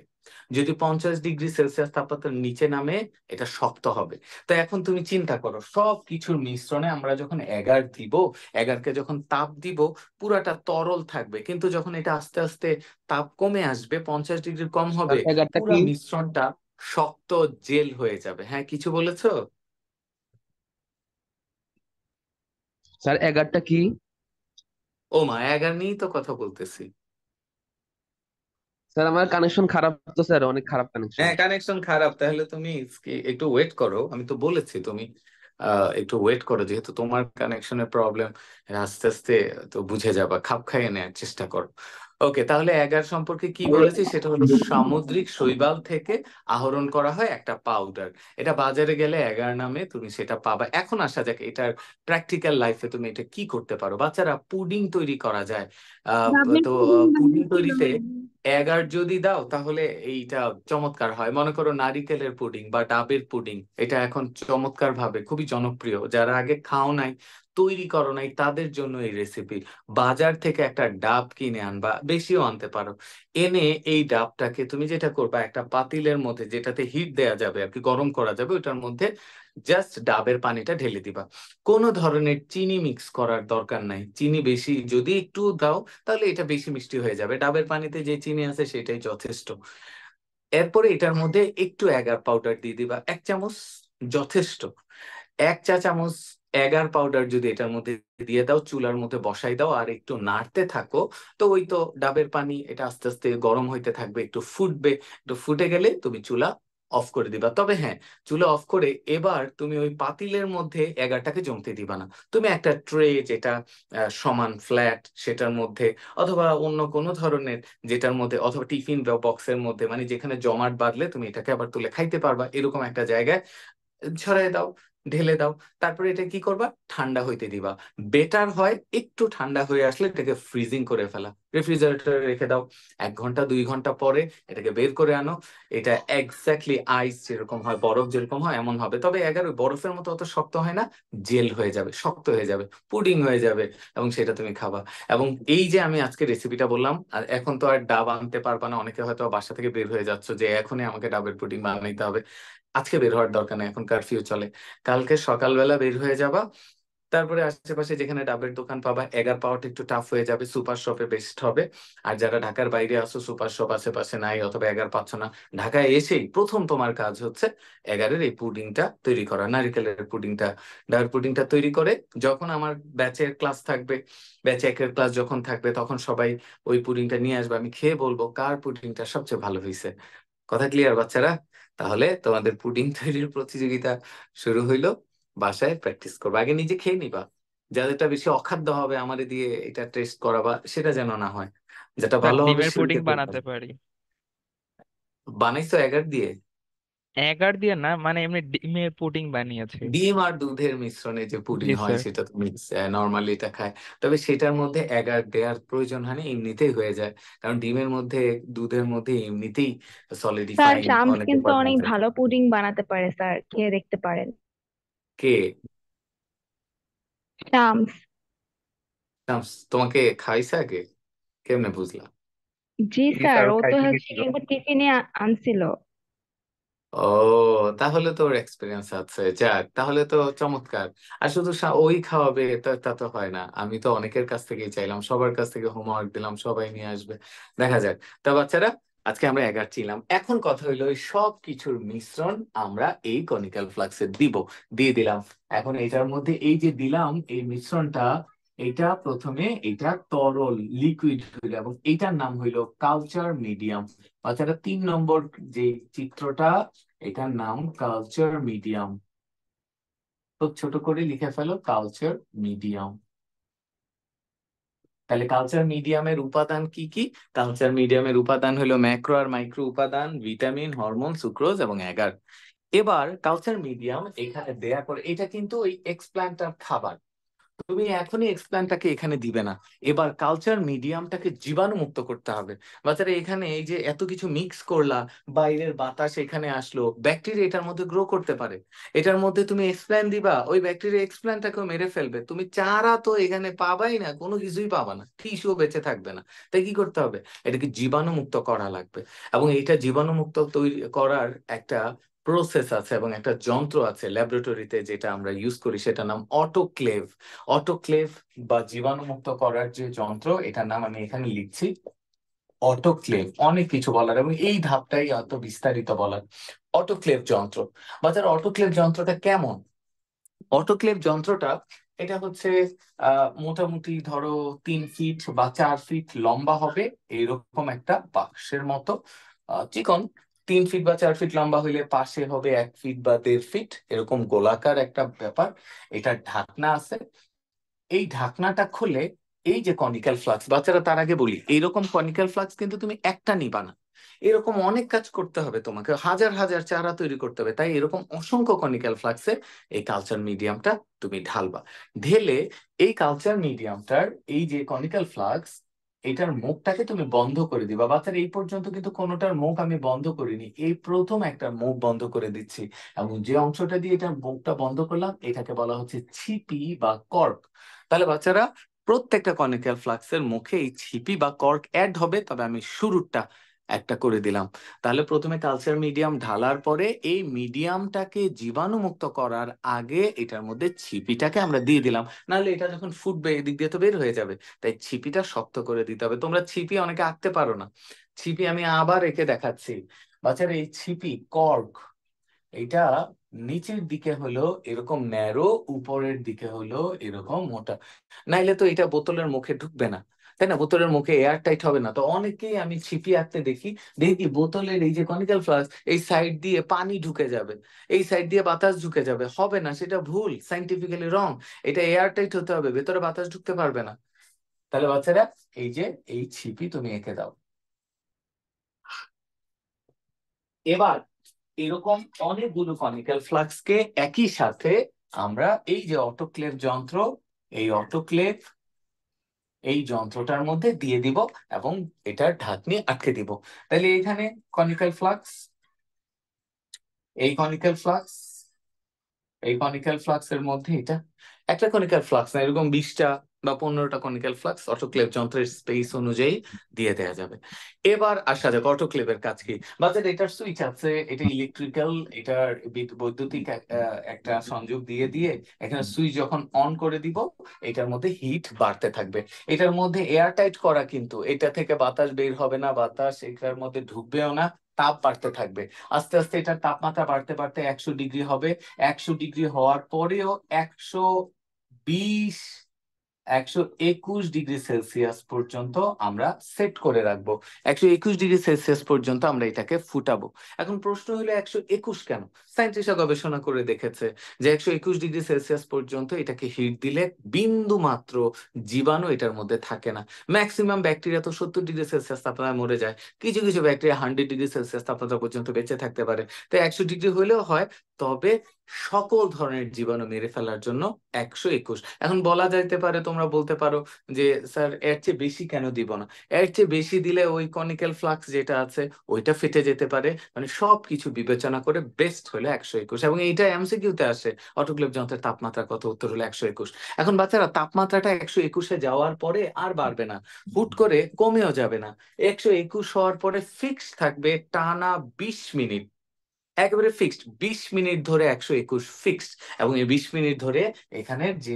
যদি 50 ডিগ্রি সেলসিয়াস তাপমাত্রার নিচে নামে, এটা শক্ত হবে। তো এখন তুমি চিন্তা করো, সব কিছুর মিশ্রণে আমরা যখন এগার দিব, এগারকে যখন তাপ দিব, পুরাটা তরল থাকবে, কিন্তু যখন এটা আস্তে আস্তে তাপ কমে আসবে, 50 ডিগ্রি কম স্যার হবে, এগারটা পুরা কি? মিশ্রণটা শক্ত জেল হয়ে যাবে। হ্যাঁ, কিছু বলেছো? স্যার এগারটা কি? ও মা, এগার নিয়েই তো কথা বলতেছি। স্যার আমার কানেকশন খারাপ তো স্যার, অনেক খারাপ কানেকশন। হ্যাঁ, কানেকশন খারাপ, তাহলে তুমি একটু ওয়েট করো। আমি তো বলেছি তুমি একটু ওয়েট করো, যেহেতু তোমার কানেকশনের প্রবলেম, আস্তে আস্তে তো বুঝে যাবা, খাপ খাইয়ে নেওয়ার চেষ্টা করো। ওকে, তাহলে এগার সম্পর্কে কি বলেছি, সেটা হলো সামুদ্রিক শৈবাল থেকে আহরণ করা হয় একটা পাউডার। এটা বাজারে গেলে এগার নামে তুমি সেটা পাবা। এখন আসা যাক এটার প্র্যাকটিক্যাল লাইফে তুমি এটা কি করতে পারো। বাচ্চারা, পুডিং তৈরি করা যায়। ডাবের তো পুডিং পুডিং বানিয়ে তৈরিতে খেলাম। এগার যদি দাও, তাহলে এইটা চমৎকার হয়। মনে করো নারিকেলের পুডিং বা ডাবের পুডিং, এটা এখন চমৎকার ভাবে খুবই জনপ্রিয়। যারা আগে খাও নাই, তৈরি করো নাই তাদের জন্য এই রেসিপি। বাজার থেকে একটা ডাব কিনে আনবা, বেশিও আনতে পারো। এনে এই ডাবটাকে তুমি যেটা করবা, একটা পাতিলের মধ্যে যেটাতে হিট দেয়া যাবে আর কি, গরম করা যাবে, ওটার মধ্যে জাস্ট ডাবের পানিটা ঢেলে দিবা। কোনো ধরনের চিনি মিক্স করার দরকার নাই। চিনি বেশি যদি একটু দাও তাহলে এটা বেশি মিষ্টি হয়ে যাবে, ডাবের পানিতে যে চিনি আছে সেটাই যথেষ্ট। এরপরে এটার মধ্যে একটু এগার পাউডার দিয়ে দিবা, 1 চামচ যথেষ্ট। 1 চা চামচ এগার পাউডার যদি এটার মধ্যে দিয়ে দাও, চুলার মধ্যে বসাই দাও আর একটু নাড়তে থাকো। তো ওই তো ডাবের পানি, এটা আস্তে আস্তে গরম হইতে থাকবে, একটু ফুটবে। একটু ফুটে গেলে তুমি চুলা অফ করে দিবা। তবে হ্যাঁ, চুলা অফ করে এবার তুমি ওই পাতিলের মধ্যে এগারটাকে জমতে দিবা না। তুমি একটা ট্রে যেটা সমান ফ্ল্যাট, সেটার মধ্যে, অথবা অন্য কোনো ধরনের যেটার মধ্যে, অথবা টিফিন বক্সের মধ্যে, মানে যেখানে জমাট বাঁধলে তুমি এটাকে আবার তুলে খাইতে পারবা, এরকম একটা জায়গায় ছড়াই দাও, ঢেলে দাও। তারপরে এটা কি করবা, ঠান্ডা হইতে দিবা। বেটার হয় একটু ঠান্ডা হয়ে আসলে এটাকে ফ্রিজিং করে ফেলা, রেফ্রিজারেটরে রেখে দাও। 1 ঘন্টা 2 ঘন্টা পরে এটাকে বের করে আনো। এটা এক্স্যাক্টলি আইস যেরকম হয়, বরফ যেরকম হয় এমন হবে। তবে এগারো বরফের মতো অত শক্ত হয় না, জেল হয়ে যাবে, শক্ত হয়ে যাবে, পুডিং হয়ে যাবে, এবং সেটা তুমি খাবা। এবং এই যে আমি আজকে রেসিপিটা বললাম, আর এখন তো আর ডাব আনতে পারবা না, অনেকে হয়তো বাসা থেকে বের হয়ে যাচ্ছে যে এখনই আমাকে ডাবের পুডিং বানাইতে হবে। আজকে বের হওয়ার দরকার নেই, এখন কারফিউ চলে। কালকে সকালবেলা বের হয়ে যাবা। তারপরে আশেপাশে যেখানে ডাবের দোকান পাবা, এগার পাওয়াটা একটু টাফ হয়ে যাবে, সুপার শপে বেস্ট হবে। আর যারা ঢাকার বাইরে আসো, সুপার শপ আশেপাশে নাই অথবা এগার পাচ্ছ না, ঢাকায় এসেই প্রথম তোমার কাজ হচ্ছে এগারের এই পুডিংটা তৈরি করা, নারিকেলের পুডিংটা, ডাবের পুডিংটা তৈরি করে, যখন আমার ব্যাচের ক্লাস থাকবে, ব্যাচ একের ক্লাস যখন থাকবে, তখন সবাই ওই পুডিংটা নিয়ে আসবে, আমি খেয়ে বলবো কার পুডিংটা সবচেয়ে ভালো হয়েছে। কথা ক্লিয়ার বাচ্চারা? তাহলে তোমাদের পুডিং তৈরির প্রতিযোগিতা শুরু হইলো। বাসায় প্র্যাকটিস করবা, আগে নিজে খেয়ে নিবা। যাদেরটা বেশি অখাদ্য হবে আমারে দিয়ে এটা টেস্ট করাবা, সেটা যেন না হয়। যেটা স্যার ভালো হবে ডিমের পুডিং শরীরে বানাতে পারি। বানাইছো এগার দিয়ে? এগার দিয়ে না, মানে এমনি ডিমের পুডিং বানিয়েছি। ডিম আর দুধের মিশ্রণে যে পুডিং জি হয় স্যার। সেটা তুমি নর্মালি এটা খায়। তবে সেটার মধ্যে এগার দেওয়ার প্রয়োজন হয় না, এমনিতেই হয়ে যায়। কারণ ডিমের মধ্যে, দুধের মধ্যে এমনিতেই স্যার সলিডিফাইং শামস অনেক কিন্তু উপাদান অনেক থাকে। ভালো পুডিং বানাতে পারে, স্যার খেয়ে দেখতে পারেন। কে? শামস। শামস তোমাকে খাইছে আগে? কেমনে বুঝলা? জি জি স্যার, স্যার, ও ও তো খাইতে হচ্ছে গেছিল। একবার টিফিনে আনছিল। ও, তাহলে তো ওর এক্সপিরিয়েন্স আছে, যাক তাহলে তো চমৎকার। আর শুধু ওই খাওয়াবে তা তা তো হয় না, আমি তো অনেকের কাছ থেকেই চাইলাম, সবার কাছ থেকে হোমওয়ার্ক দিলাম, সবাই নিয়ে আসবে। দেখা যাক। তা বাচ্চারা, আজকে আমরা এগাচ্ছিলাম, এখন কথা হইলো ওই সব কিছুর মিশ্রণ আমরা এই কনিক্যাল ফ্লাক্সে দিব। দিয়ে দিলাম। এখন এটার মধ্যে এই যে দিলাম এই মিশ্রণটা, এটা প্রথমে এটা তরল লিকুইড হইলো, এবং এটার নাম হইলো কালচার মিডিয়াম। বাচ্চারা 3 নম্বর যে চিত্রটা, এটার নাম কালচার মিডিয়াম। তো ছোট করে লিখে ফেলো, কালচার মিডিয়াম। তাহলে কালচার মিডিয়ামের উপাদান কি কি? কালচার মিডিয়ামের উপাদান হলো ম্যাক্রো আর মাইক্রো উপাদান, ভিটামিন, হরমোন, সুক্রোজ এবং এগার। এবার কালচার মিডিয়াম এখানে দেয়া করে, এটা কিন্তু ওই এক্সপ্ল্যান্টার খাবার, তুমি এখনই এক্সপ্ল্যান্টটাকে এখানে দিবে না। এবার কালচার মিডিয়ামটাকে জীবাণুমুক্ত করতে হবে। বাচ্চারা, এখানে এই যে এত কিছু মিক্স করলা, বাইরের বাতাস এখানে আসলো, ব্যাকটেরিয়া এটার মধ্যে গ্রো করতে পারে। এটার মধ্যে তুমি এক্সপ্ল্যান্ট দিবা, ওই ব্যাকটেরিয়া এক্সপ্ল্যান্টটাকেও মেরে ফেলবে, তুমি চারা তো এখানে পাবাই না, কোনো কিছুই পাবা না, টিস্যুও বেঁচে থাকবে না। তাই কি করতে হবে, এটাকে জীবাণুমুক্ত করা লাগবে। এবং এটা জীবাণুমুক্ত তৈরি করার একটা প্রসেস আছে এবং একটা যন্ত্র আছে ল্যাবরেটরিতে, যেটা আমরা ইউজ করি, সেটা নাম অটোক্লেভ। অটোক্লেভ বা জীবাণুমুক্ত করার যে যন্ত্র, এটার নাম আমি এখানে লিখছি, অটোক্লেভ। অনেক কিছু বলার এবং এই ধাপটাই অত বিস্তারিত বলার। অটোক্লেভ যন্ত্র। বাজার অটোক্লেভ যন্ত্রটা কেমন? অটোক্লেভ যন্ত্রটা, এটা হচ্ছে মোটামুটি ধরো 3 ফিট বা 4 ফিট লম্বা হবে, এইরকম একটা বাক্সের মতো চিকন। 3 ফিট বা 4 ফিট লম্বা হইলে পাশে হবে 1 ফিট বা 1.5 ফিট, এরকম গোলাকার একটা ব্যাপার। এটা ঢাকনা আছে। এই ঢাকনাটা খুলে এই যে কনিক্যাল ফ্লাক্স, বাচ্চারা তার আগে বলি, এইরকম কনিক্যাল ফ্লাক্স কিন্তু তুমি একটা নিবা না, এরকম অনেক কাজ করতে হবে, তোমাকে হাজার হাজার চারা তৈরি করতে হবে। তাই এরকম অসংখ্য কনিক্যাল ফ্লাক্সে এই কালচার মিডিয়ামটা তুমি ঢালবা। ঢেলে এই কালচার মিডিয়ামটার এই যে কনিক্যাল ফ্লাক্স, এটার মুখটাকে তুমি বন্ধ করে দিবা। বাচ্চারা এই পর্যন্ত কিন্তু কোনোটার মুখ আমি বন্ধ করিনি, এই প্রথম একটা মুখ বন্ধ করে দিচ্ছি। এবং যে অংশটা দিয়ে এটার মুখটা বন্ধ করলাম এটাকে বলা হচ্ছে ছিপি বা কর্ক। তাহলে বাচ্চারা প্রত্যেকটা কনিক্যাল ফ্লাক্সের মুখে এই ছিপি বা কর্ক অ্যাড হবে, তবে আমি শুরুটা একটা করে দিলাম। তাহলে প্রথমে কালচার মিডিয়াম ঢালার পরে এই মিডিয়ামটাকে জীবাণুমুক্ত করার আগে এটার মধ্যে ছিপিটাকে আমরা দিয়ে দিলাম, নাহলে এটা যখন ফুটবে এদিক দিয়ে তো বের হয়ে যাবে। তাই ছিপিটা শক্ত করে দিতে হবে। তোমরা ছিপি অনেকে আঁকতে পারো না, ছিপি আমি আবার এঁকে দেখাচ্ছি। বাচ্চারা এই ছিপি কর্ক, এটা নিচের দিকে হলো এরকম ন্যারো, উপরের দিকে হলো এরকম মোটা, নাইলে তো এটা বোতলের মুখে ঢুকবে না, তাই না? বোতলের মুখে এয়ার টাইট হবে না। তো অনেকেই আমি ছিপি আঁকতে দেখি, দেখি বোতলের এই যে কনিক্যাল ফ্লাস্ক এই সাইড দিয়ে পানি ঢুকে যাবে, এই সাইড দিয়ে বাতাস ঢুকে যাবে। হবে না, সেটা ভুল, সাইন্টিফিক্যালি রং। এটা এয়ার টাইট হতে হবে, ভেতরে বাতাস ঢুকতে পারবে না। তাহলে বাচ্চারা এই যে এই ছিপি তুমি এঁকে দাও। এবার এরকম অনেকগুলো কনিক্যাল ফ্লাক্সকে একই সাথে আমরা এই যে অটোক্লেভ যন্ত্র, এই অটোক্লেভ এই যন্ত্রটার মধ্যে দিয়ে দিব এবং এটার ঢাকনি আটকে দিব। তাহলে এখানে কনিক্যাল ফ্লাক্স, এই কনিক্যাল ফ্লাক্স, এই কনিক্যাল ফ্লাক্স এর মধ্যে এটা একটা কনিক্যাল ফ্লাক্স না, এরকম 20টা বা 15টা কনিক্যাল ফ্লাক্স অটোক্লেভ যন্ত্রের স্পেস অনুযায়ী দিয়ে দেওয়া যাবে। এবার আসা যাক অটোক্লেভের কাজ কি। বাজারে এটার সুইচ আছে, এটা ইলেকট্রিক্যাল, এটার বৈদ্যুতিক একটা সংযোগ দিয়ে দিয়ে এখানে সুইচ যখন অন করে দিব এটার মধ্যে হিট বাড়তে থাকবে। এটার মধ্যে এয়ার টাইট করা, কিন্তু এটা থেকে বাতাস বের হবে না, বাতাস এটার মধ্যে ঢুকবেও না, তাপ বাড়তে থাকবে। আস্তে আস্তে এটার তাপমাত্রা বাড়তে বাড়তে 100 ডিগ্রি হবে। 100 ডিগ্রি হওয়ার পরেও 120, 121 ডিগ্রি সেলসিয়াস পর্যন্ত আমরা সেট করে রাখবো। 121 ডিগ্রি সেলসিয়াস পর্যন্ত আমরা এটাকে ফুটাবো। এখন প্রশ্ন হলো 121 কেন? সায়েন্টিস্টরা গবেষণা করে দেখেছে যে 121 ডিগ্রি সেলসিয়াস পর্যন্ত এটাকে হিট দিলে বিন্দু মাত্র জীবাণু এটার মধ্যে থাকে না। ম্যাক্সিমাম ব্যাকটেরিয়া তো 70 ডিগ্রি সেলসিয়াস তাপমাত্রায় মরে যায়, কিছু কিছু ব্যাকটেরিয়া 100 ডিগ্রি সেলসিয়াস তাপমাত্রা পর্যন্ত বেঁচে থাকতে পারে। তো 100 ডিগ্রি হলেও হয়, তবে সকল ধরনের জীবাণু মেরে ফেলার জন্য 121। এখন বলা যাইতে পারে, তোমরা বলতে পারো যে স্যার এর চেয়ে বেশি কেন দিব না? এর চেয়ে বেশি দিলে ওই কনিক্যাল ফ্লাক্স যেটা আছে ওইটা ফেটে যেতে পারে। মানে সবকিছু বিবেচনা করে বেস্ট হলো 121, এবং এইটা এমসিকিউতে আসে অটোক্লেভ যন্ত্রের তাপমাত্রা কত, উত্তর হলো 121। এখন বাচ্চারা তাপমাত্রাটা 121-এ যাওয়ার পরে আর বাড়বে না, হুট করে কমেও যাবে না। 121 হওয়ার পরে ফিক্স থাকবে টানা 20 মিনিট, একেবারে ফিক্সড 20 মিনিট ধরে 121 ফিক্সড। এবং এই 20 মিনিট ধরে এখানে যে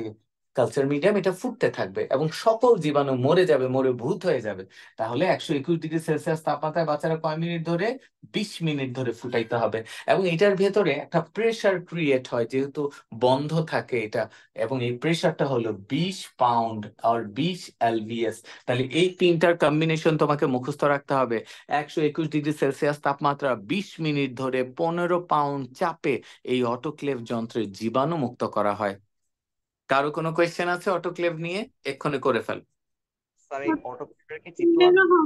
কালচার মিডিয়াম এটা ফুটতে থাকবে এবং সকল জীবাণু মরে যাবে, মরে ভূত হয়ে যাবে। তাহলে 121 ডিগ্রি সেলসিয়াস তাপমাত্রায় বাচ্চারা কয় মিনিট ধরে? 20 মিনিট ধরে ফুটাইতে হবে। এবং এটার ভেতরে একটা প্রেসার ক্রিয়েট হয়, যেহেতু বন্ধ থাকে এটা, এবং এই প্রেসারটা হলো 20 পাউন্ড আর 20 LBS। তাহলে এই তিনটার কম্বিনেশন তোমাকে মুখস্থ রাখতে হবে। 121 ডিগ্রি সেলসিয়াস তাপমাত্রা 20 মিনিট ধরে 15 পাউন্ড চাপে এই অটোক্লেভ যন্ত্রে জীবাণু মুক্ত করা হয়। কারো কোনো কোয়েশ্চেন আছে অটোক্লেভ নিয়ে? এক্ষুনি করে ফেল। স্যার এই অটোক্লেভের কি চিত্র আঁকবো?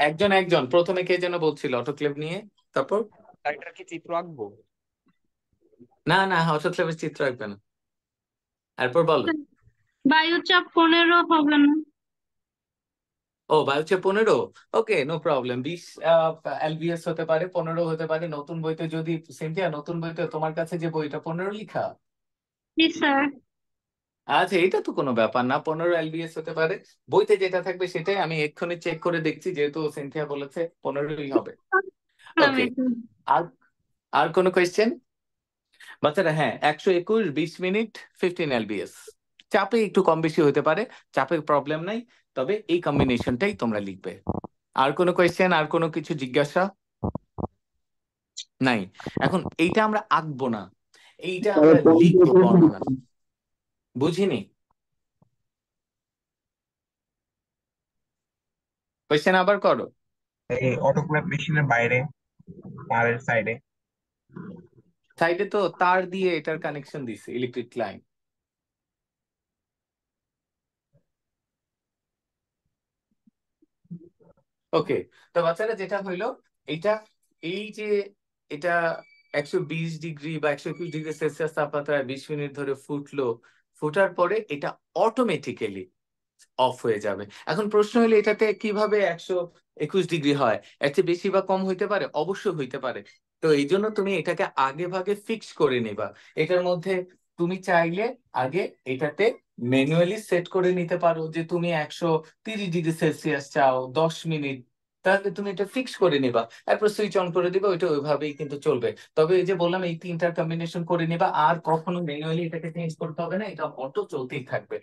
একজন একজন, প্রথমে কে যেন বলছিল অটোক্লেভ নিয়ে, তারপর? স্যার এটার কি চিত্র আঁকবো? না না, অটোক্লেভের চিত্র আঁকবে না। এরপর বলো। বায়ুচাপ 15 হবে না? ও, বায়ুচাপ 15, ওকে, নো প্রবলেম। 20 LBS হতে পারে, 15 হতে পারে। নতুন বইতে যদি, সিনথিয়া, নতুন বইতে তোমার কাছে যে বইটা 15 লিখা? জি স্যার। আচ্ছা, এটা তো কোনো ব্যাপার না, 15 LBS হতে পারে। বইতে যেটা থাকবে সেটাই। আমি এক্ষুনি চেক করে দেখছি, যেহেতু সিনথিয়া বলেছে 15ই হবে। ওকে, আর আর কোনো কোয়েশ্চেন বাচ্চারা? হ্যাঁ, 121, 20 মিনিট, 15 LBS। চাপে একটু কম বেশি হতে পারে, চাপে প্রবলেম নাই, তবে এই কম্বিনেশনটাই তোমরা লিখবে। আর কোনো কোয়েশ্চেন, আর কোনো কিছু জিজ্ঞাসা নাই? এখন এইটা আমরা আঁকবো না, এইটা আমরা লিখবো বর্ণনা। বুঝিনি? কোয়েশ্চেন আবার করো। এই অটোক্লেভ মেশিনের বাইরে তারের সাইডে সাইডে তো তার দিয়ে এটার কানেকশন দিছে, ইলেকট্রিক লাইন। ওকে, তো বাচ্চারা যেটা হইলো, এটা এই যে এটা 120 ডিগ্রি বা 121 ডিগ্রি সেলসিয়াস তাপমাত্রায় 20 মিনিট ধরে ফুটলো, ফুটার পরে এটা অটোমেটিক্যালি অফ হয়ে যাবে। এখন প্রশ্ন হলো এটাতে কিভাবে 121 ডিগ্রি হয়? এর চেয়ে বেশি বা কম হইতে পারে? অবশ্যই হইতে পারে। তো এই জন্য তুমি এটাকে আগে ভাগে ফিক্স করে নিবা। এটার মধ্যে তুমি চাইলে আগে এটাতে ম্যানুয়ালি সেট করে নিতে পারো যে তুমি 130 ডিগ্রি সেলসিয়াস চাও 10 মিনিট, তাহলে তুমি এটা ফিক্স করে নিবা, তারপর সুইচ অন করে দিবা, ওইটা ওইভাবেই কিন্তু চলবে। তবে এই যে বললাম এই তিনটার কম্বিনেশন করে নিবা, আর কখনো ম্যানুয়ালি এটাকে চেঞ্জ করতে হবে না, এটা অটো চলতেই থাকবে।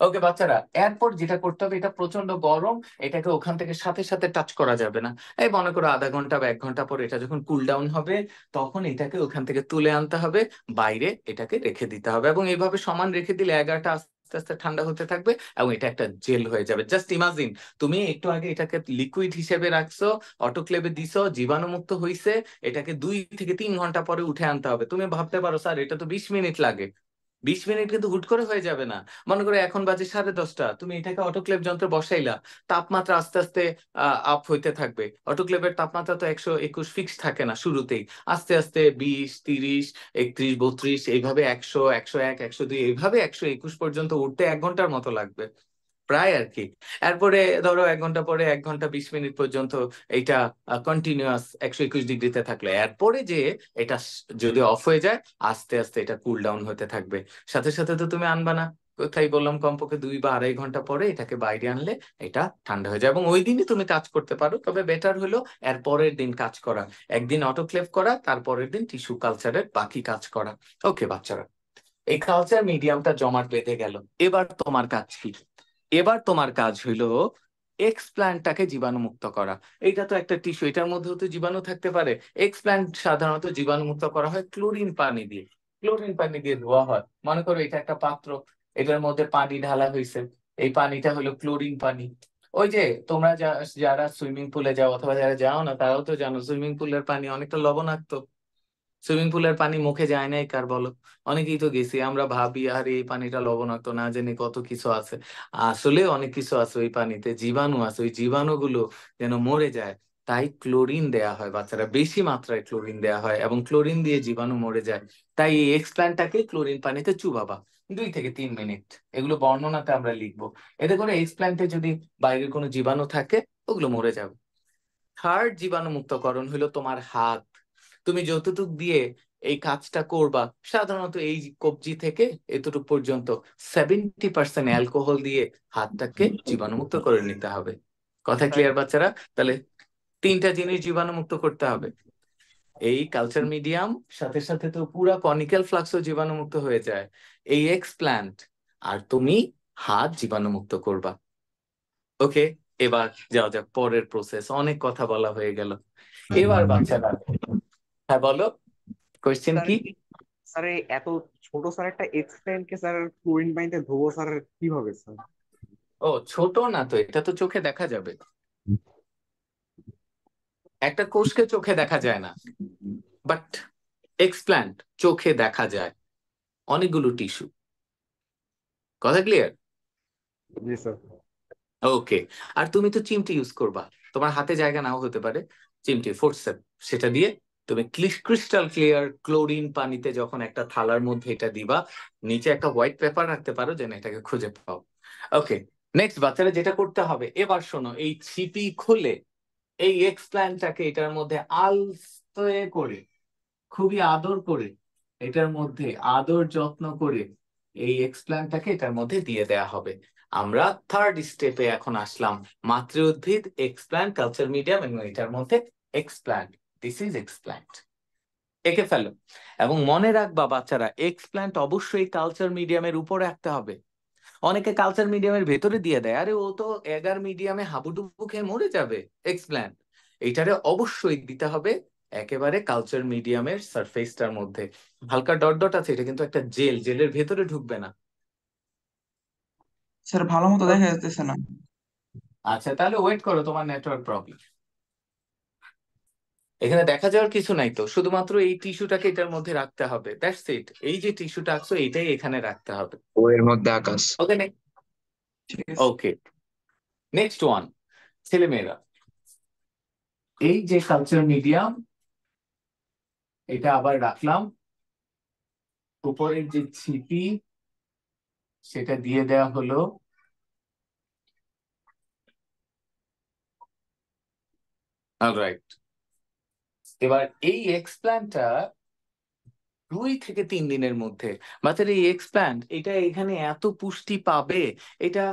ওকে বাচ্চারা, এরপর যেটা করতে হবে, এটা প্রচন্ড গরম, এটাকে ওখান থেকে সাথে সাথে টাচ করা যাবে না। এই মনে করো আধা ঘন্টা বা 1 ঘন্টা পর এটা যখন কুল ডাউন হবে, তখন এটাকে ওখান থেকে তুলে আনতে হবে, বাইরে এটাকে রেখে দিতে হবে, এবং এইভাবে সমান রেখে দিলে এগারোটা আস্তে আস্তে ঠান্ডা হতে থাকবে এবং এটা একটা জেল হয়ে যাবে। জাস্ট ইমাজিন, তুমি একটু আগে এটাকে লিকুইড হিসেবে রাখছো, অটোক্লেভে দিছো, জীবাণুমুক্ত হইছে, এটাকে 2 থেকে 3 ঘন্টা পরে উঠে আনতে হবে। তুমি ভাবতে পারো স্যার এটা তো 20 মিনিট লাগে। 20 মিনিট কিন্তু হুট করে হয়ে যাবে না। মনে করো এখন বাজে 10:30, তুমি এটাকে অটোক্লেভ যন্ত্রে বসাইলা, তাপমাত্রা আস্তে আস্তে আপ হইতে থাকবে। অটোক্লেভের তাপমাত্রা তো 121 ফিক্স থাকে না শুরুতেই, আস্তে আস্তে 20, 30, 31, 32, এইভাবে 100, 101, 102, এইভাবে 121 পর্যন্ত উঠতে 1 ঘন্টার মতো লাগবে প্রায় আর কি। এরপরে ধরো 1 ঘন্টা পরে 1 ঘন্টা 20 মিনিট পর্যন্ত এইটা কন্টিনিউয়াস 121 ডিগ্রিতে থাকলে, এরপরে যে এটা যদি অফ হয়ে যায়, আস্তে আস্তে এটা কুল ডাউন হতে থাকবে। সাথে সাথে তো তুমি আনবা না, কোথায় বললাম কমপক্ষে 2 বা 2.5 ঘন্টা পরে এটাকে বাইরে আনলে এটা ঠান্ডা হয়ে যায়, এবং ওই দিনই তুমি কাজ করতে পারো। তবে বেটার হলো এর পরের দিন কাজ করা, একদিন অটোক্লেভ করা, তারপরের দিন টিস্যু কালচারের বাকি কাজ করা। ওকে বাচ্চারা, এই কালচার মিডিয়ামটা জমাট বেঁধে গেল। এবার তোমার কাজ কি? এবার তোমার কাজ হইলো এক্সপ্ল্যান্টটাকে জীবাণুমুক্ত করা। এইটা তো একটা টিস্যু, এটার মধ্যেও তো জীবাণু থাকতে পারে। এক্সপ্ল্যান্ট সাধারণত জীবাণুমুক্ত করা হয় ক্লোরিন পানি দিয়ে। ক্লোরিন পানি দিয়ে ধোয়া হয়। মনে করো এটা একটা পাত্র, এটার মধ্যে পানি ঢালা হয়েছে, এই পানিটা হলো ক্লোরিন পানি। ওই যে তোমরা যারা সুইমিং পুলে যাও অথবা যারা যাও না, তারাও তো জানো সুইমিং পুলের পানি অনেকটা লবণাক্ত। সুইমিং পুলের পানি মুখে যায় নাই কার বলো? অনেকেই তো গেছি, আমরা ভাবি আর এই পানিটা লবণাক্ত, না জেনে কত কিছু আছে। আসলে অনেক কিছু আছে ওই পানিতে, জীবাণু আছে, ওই জীবাণুগুলো যেন মরে যায়, তাই ক্লোরিন দেয়া হয় বাচ্চারা, বেশি মাত্রায় ক্লোরিন দেয়া হয়, এবং ক্লোরিন দিয়ে জীবাণু মরে যায়। তাই এই এক্সপ্ল্যান্টটাকে ক্লোরিন পানিতে চুবাবা 2 থেকে 3 মিনিট, এগুলো বর্ণনাতে আমরা লিখবো। এতে করে এক্সপ্ল্যান্টে যদি বাইরের কোনো জীবাণু থাকে, ওগুলো মরে যাবে। থার্ড জীবাণু মুক্তকরণ হলো তোমার হাত। তুমি যতটুক দিয়ে এই কাজটা করবা, সাধারণত এই কবজি থেকে এতটুকু পর্যন্ত 70% অ্যালকোহল দিয়ে হাতটাকে জীবাণুমুক্ত করে নিতে হবে। কথা স্যার ক্লিয়ার বাচ্চারা? তাহলে 3টা জিনিস জীবাণুমুক্ত করতে হবে, এই কালচার মিডিয়াম, সাথে সাথে তো পুরা কনিক্যাল ফ্লাক্সও জীবাণুমুক্ত হয়ে যায়, এই এক্সপ্ল্যান্ট, আর তুমি হাত জীবাণুমুক্ত করবা। ওকে, এবার যাও যাক পরের প্রসেস, অনেক কথা বলা হয়ে গেল। এবার বাচ্চারা, হ্যাঁ বলো, কোয়েশ্চেন স্যার কি? স্যার এই এত ছোট স্যার একটা এক্সপ্লেন কে স্যার ক্লোরিন পানিতে ধোবো স্যার কিভাবে স্যার? ও ছোট না তো, এটা তো চোখে দেখা যাবে। একটা কোষকে চোখে দেখা যায় না, বাট এক্সপ্ল্যান্ট চোখে দেখা যায়, অনেকগুলো টিস্যু। কথা ক্লিয়ার? জি স্যার। ওকে, আর তুমি তো চিমটি ইউজ করবা, তোমার হাতে জায়গা নাও হতে পারে, চিমটি ফোর্সেপ, সেটা দিয়ে তুমি ক্রিস্টাল ক্লিয়ার ক্লোরিন পানিতে যখন একটা থালার মধ্যে এটা দিবা, নিচে একটা হোয়াইট পেপার রাখতে পারো যেন এটাকে খুঁজে পাও। ওকে, নেক্সট বাচ্চারা যেটা করতে হবে, এবার শোনো, এই ছিপি খুলে এই এক্সপ্ল্যান্টটাকে এটার মধ্যে আলতো করে, খুবই আদর করে, এটার মধ্যে আদর যত্ন করে এই এক্সপ্ল্যান্টটাকে এটার মধ্যে দিয়ে দেয়া হবে। আমরা থার্ড স্টেপে এখন আসলাম, মাতৃ উদ্ভিদ, এক্সপ্ল্যান্ট, কালচার মিডিয়াম, এবং এটার মধ্যে এক্সপ্ল্যান্ট। This is explant. এঁকে ফেলো, এবং মনে রাখবা বাচ্চারা, এক্সপ্ল্যান্ট অবশ্যই কালচার মিডিয়ামের উপর রাখতে হবে। অনেকে কালচার মিডিয়ামের ভেতরে দিয়ে দেয়, আরে ও তো এগার মিডিয়ামে হাবুডুবু খেয়ে মরে যাবে। এক্সপ্ল্যান্ট এইটারে অবশ্যই দিতে হবে একেবারে কালচার মিডিয়ামের সারফেসটার মধ্যে। হালকা ডট ডট আছে, এটা কিন্তু একটা জেল, জেলের ভেতরে ঢুকবে না। স্যার ভালো মতো দেখা যাচ্ছে না। আচ্ছা তাহলে ওয়েট করো, তোমার নেটওয়ার্ক প্রবলেম। এখানে দেখা যাওয়ার কিছু নাই তো, শুধুমাত্র এই টিস্যুটাকে এটার মধ্যে রাখতে হবে, দ্যাটস ইট। এই যে টিস্যুটা আঁকছো এটাই এখানে রাখতে হবে। ও এর মধ্যে আকাশ। ওকে, ঠিক আছে। ওকে, নেক্সট ওয়ান, ছেলেমেয়েরা, এই যে কালচার মিডিয়াম, এটা আবার রাখলাম, উপরের যে ছিপি সেটা দিয়ে দেওয়া হলো, অলরাইট, এবার এই এক্সপ্ল্যান্টটা 2 থেকে 3 দিনের মধ্যে বাচ্চার এই এক্সপ্ল্যান্ট এটা এখানে এত পুষ্টি পাবে, এটা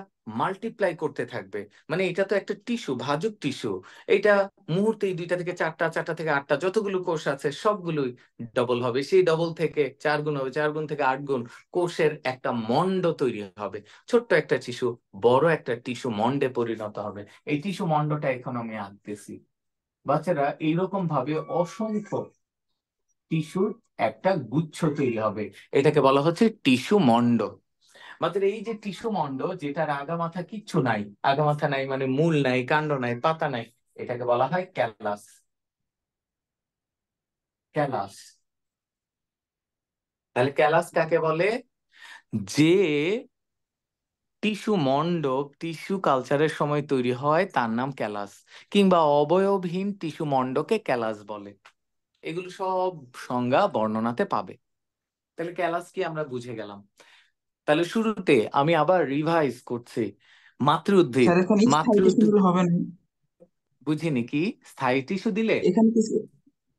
মাল্টিপ্লাই করতে থাকবে। মানে এটা তো একটা টিস্যু, ভাজক টিস্যু। এটা মুহূর্তেই 2 থেকে 4টা, 4টা থেকে 8টা যতগুলো কোষ আছে সবগুলোই ডবল হবে। সেই ডবল থেকে 4 গুণ হবে, 4 গুণ থেকে 8 গুণ। কোষের একটা মন্ড তৈরি হবে। ছোট্ট একটা টিস্যু বড় একটা টিস্যু মন্ডে পরিণত হবে। এই টিস্যু মন্ডটা এখন আমি আঁকতেছি। বাচ্চারা এইরকম ভাবে অসংখ্য টিস্যুর একটা গুচ্ছ তৈরি হবে। এটাকে বলা হচ্ছে টিস্যু মন্ড। মাত্র এই যে টিস্যু মন্ড, যেটার আগামাথা কিচ্ছু নাই, আগামাথা নাই মানে মূল নাই, কাণ্ড নাই, পাতা নাই, এটাকে বলা হয় ক্যালাস। ক্যালাস। তাহলে ক্যালাস কাকে বলে? যে টিস্যু মন্ড টিস্যু কালচারের সময় তৈরি হয় তার নাম ক্যালাস, কিংবা অবয়বহীন টিস্যু মন্ডকে ক্যালাস বলে। এগুলো সব সংজ্ঞা বর্ণনাতে পাবে। তাহলে ক্যালাস কি আমরা বুঝে গেলাম। তাহলে শুরুতে আমি আবার রিভাইজ করছি। মাতৃ উদ্ভিদ, স্যার এখানে মাতৃ স্থায়ী টিস্যু উদ্ভিদ দিলে হবে না? বুঝিনি কি স্থায়ী টিস্যু দিলে? এখানে কিছু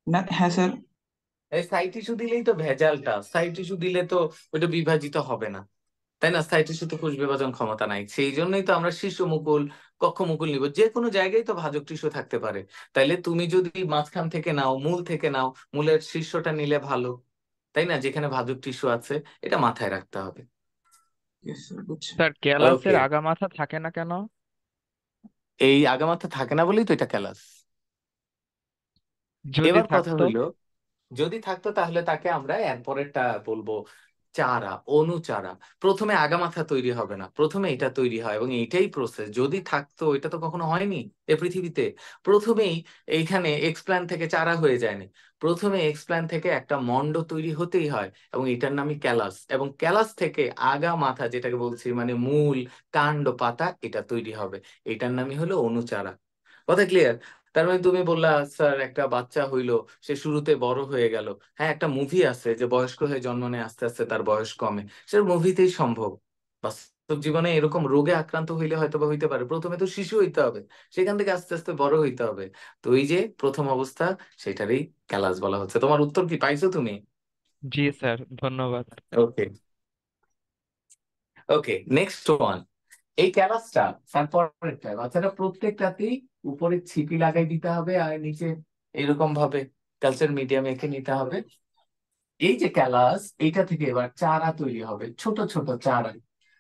না, হ্যাঁ স্যার। এই স্থায়ী টিস্যু দিলেই তো ভেজালটা। স্থায়ী টিস্যু দিলে তো ওটা বিভাজিত হবে না, তাই না? স্থায়ী টিস্যুতে কোষ বিভাজন ক্ষমতা নাই। সেই জন্যই তো আমরা শীর্ষ মুকুল, কক্ষ মুকুল নিব। যে কোনো জায়গায় তো ভাজক টিস্যু থাকতে পারে। তাইলে তুমি যদি মাঝখান থেকে নাও, মূল থেকে নাও, মূলের শীর্ষটা নিলে ভালো, তাই না? যেখানে ভাজক টিস্যু আছে, এটা মাথায় রাখতে হবে। ইয়েস স্যার, বুঝছি। স্যার ক্যালাসের ওকে, আগামাথা থাকে না কেন? এই আগামাথা থাকে না বলেই তো এটা ক্যালাস। যদি এবার কথা থাকতো? হইলো, যদি থাকতো তাহলে তাকে আমরা এরপরেরটা বলবো চারা, অনুচারা। প্রথমে আগামাথা তৈরি হবে না, প্রথমে এটা তৈরি হয়, এবং এইটাই প্রসেস। যদি থাকতো, এটা তো কখনো হয়নি এ পৃথিবীতে। প্রথমেই এইখানে এক্সপ্ল্যান্ট থেকে চারা হয়ে যায়নি, প্রথমে এক্সপ্ল্যান্ট থেকে একটা মন্ড তৈরি হতেই হয়, এবং এটার নামই ক্যালাস। এবং ক্যালাস থেকে আগামাথা, যেটাকে বলছি মানে মূল, কাণ্ড, পাতা, এটা তৈরি হবে। এটার নামই হলো অনুচারা। কথা ক্লিয়ার? তার মানে তুমি বললা স্যার একটা বাচ্চা হইলো, সে শুরুতে বড় হয়ে গেল। হ্যাঁ, একটা মুভি আছে যে বয়স্ক হয়ে জন্ম নেয়, আস্তে আস্তে তার বয়স কমে। সেটা মুভিতেই সম্ভব। বাস্তব জীবনে এরকম রোগে আক্রান্ত হইলে হয়তো বা হইতে পারে। প্রথমে তো শিশু হইতে হবে, সেখান থেকে আস্তে আস্তে বড় হইতে হবে। তো এই যে প্রথম অবস্থা, সেটারই ক্যালাস বলা হচ্ছে। তোমার উত্তর কি পাইছো তুমি? জি স্যার, ধন্যবাদ। ওকে, ওকে, নেক্সট ওয়ান। এই ক্যালাসটা তারপরেরটা বাচ্চারা প্রত্যেকটাতেই উপরে ছিপি লাগাই দিতে হবে, আর নিচে এরকম ভাবে কালচার মিডিয়াম এঁকে নিতে হবে। এই যে ক্যালাস, এইটা থেকে এবার চারা তৈরি হবে, ছোট ছোট চারা।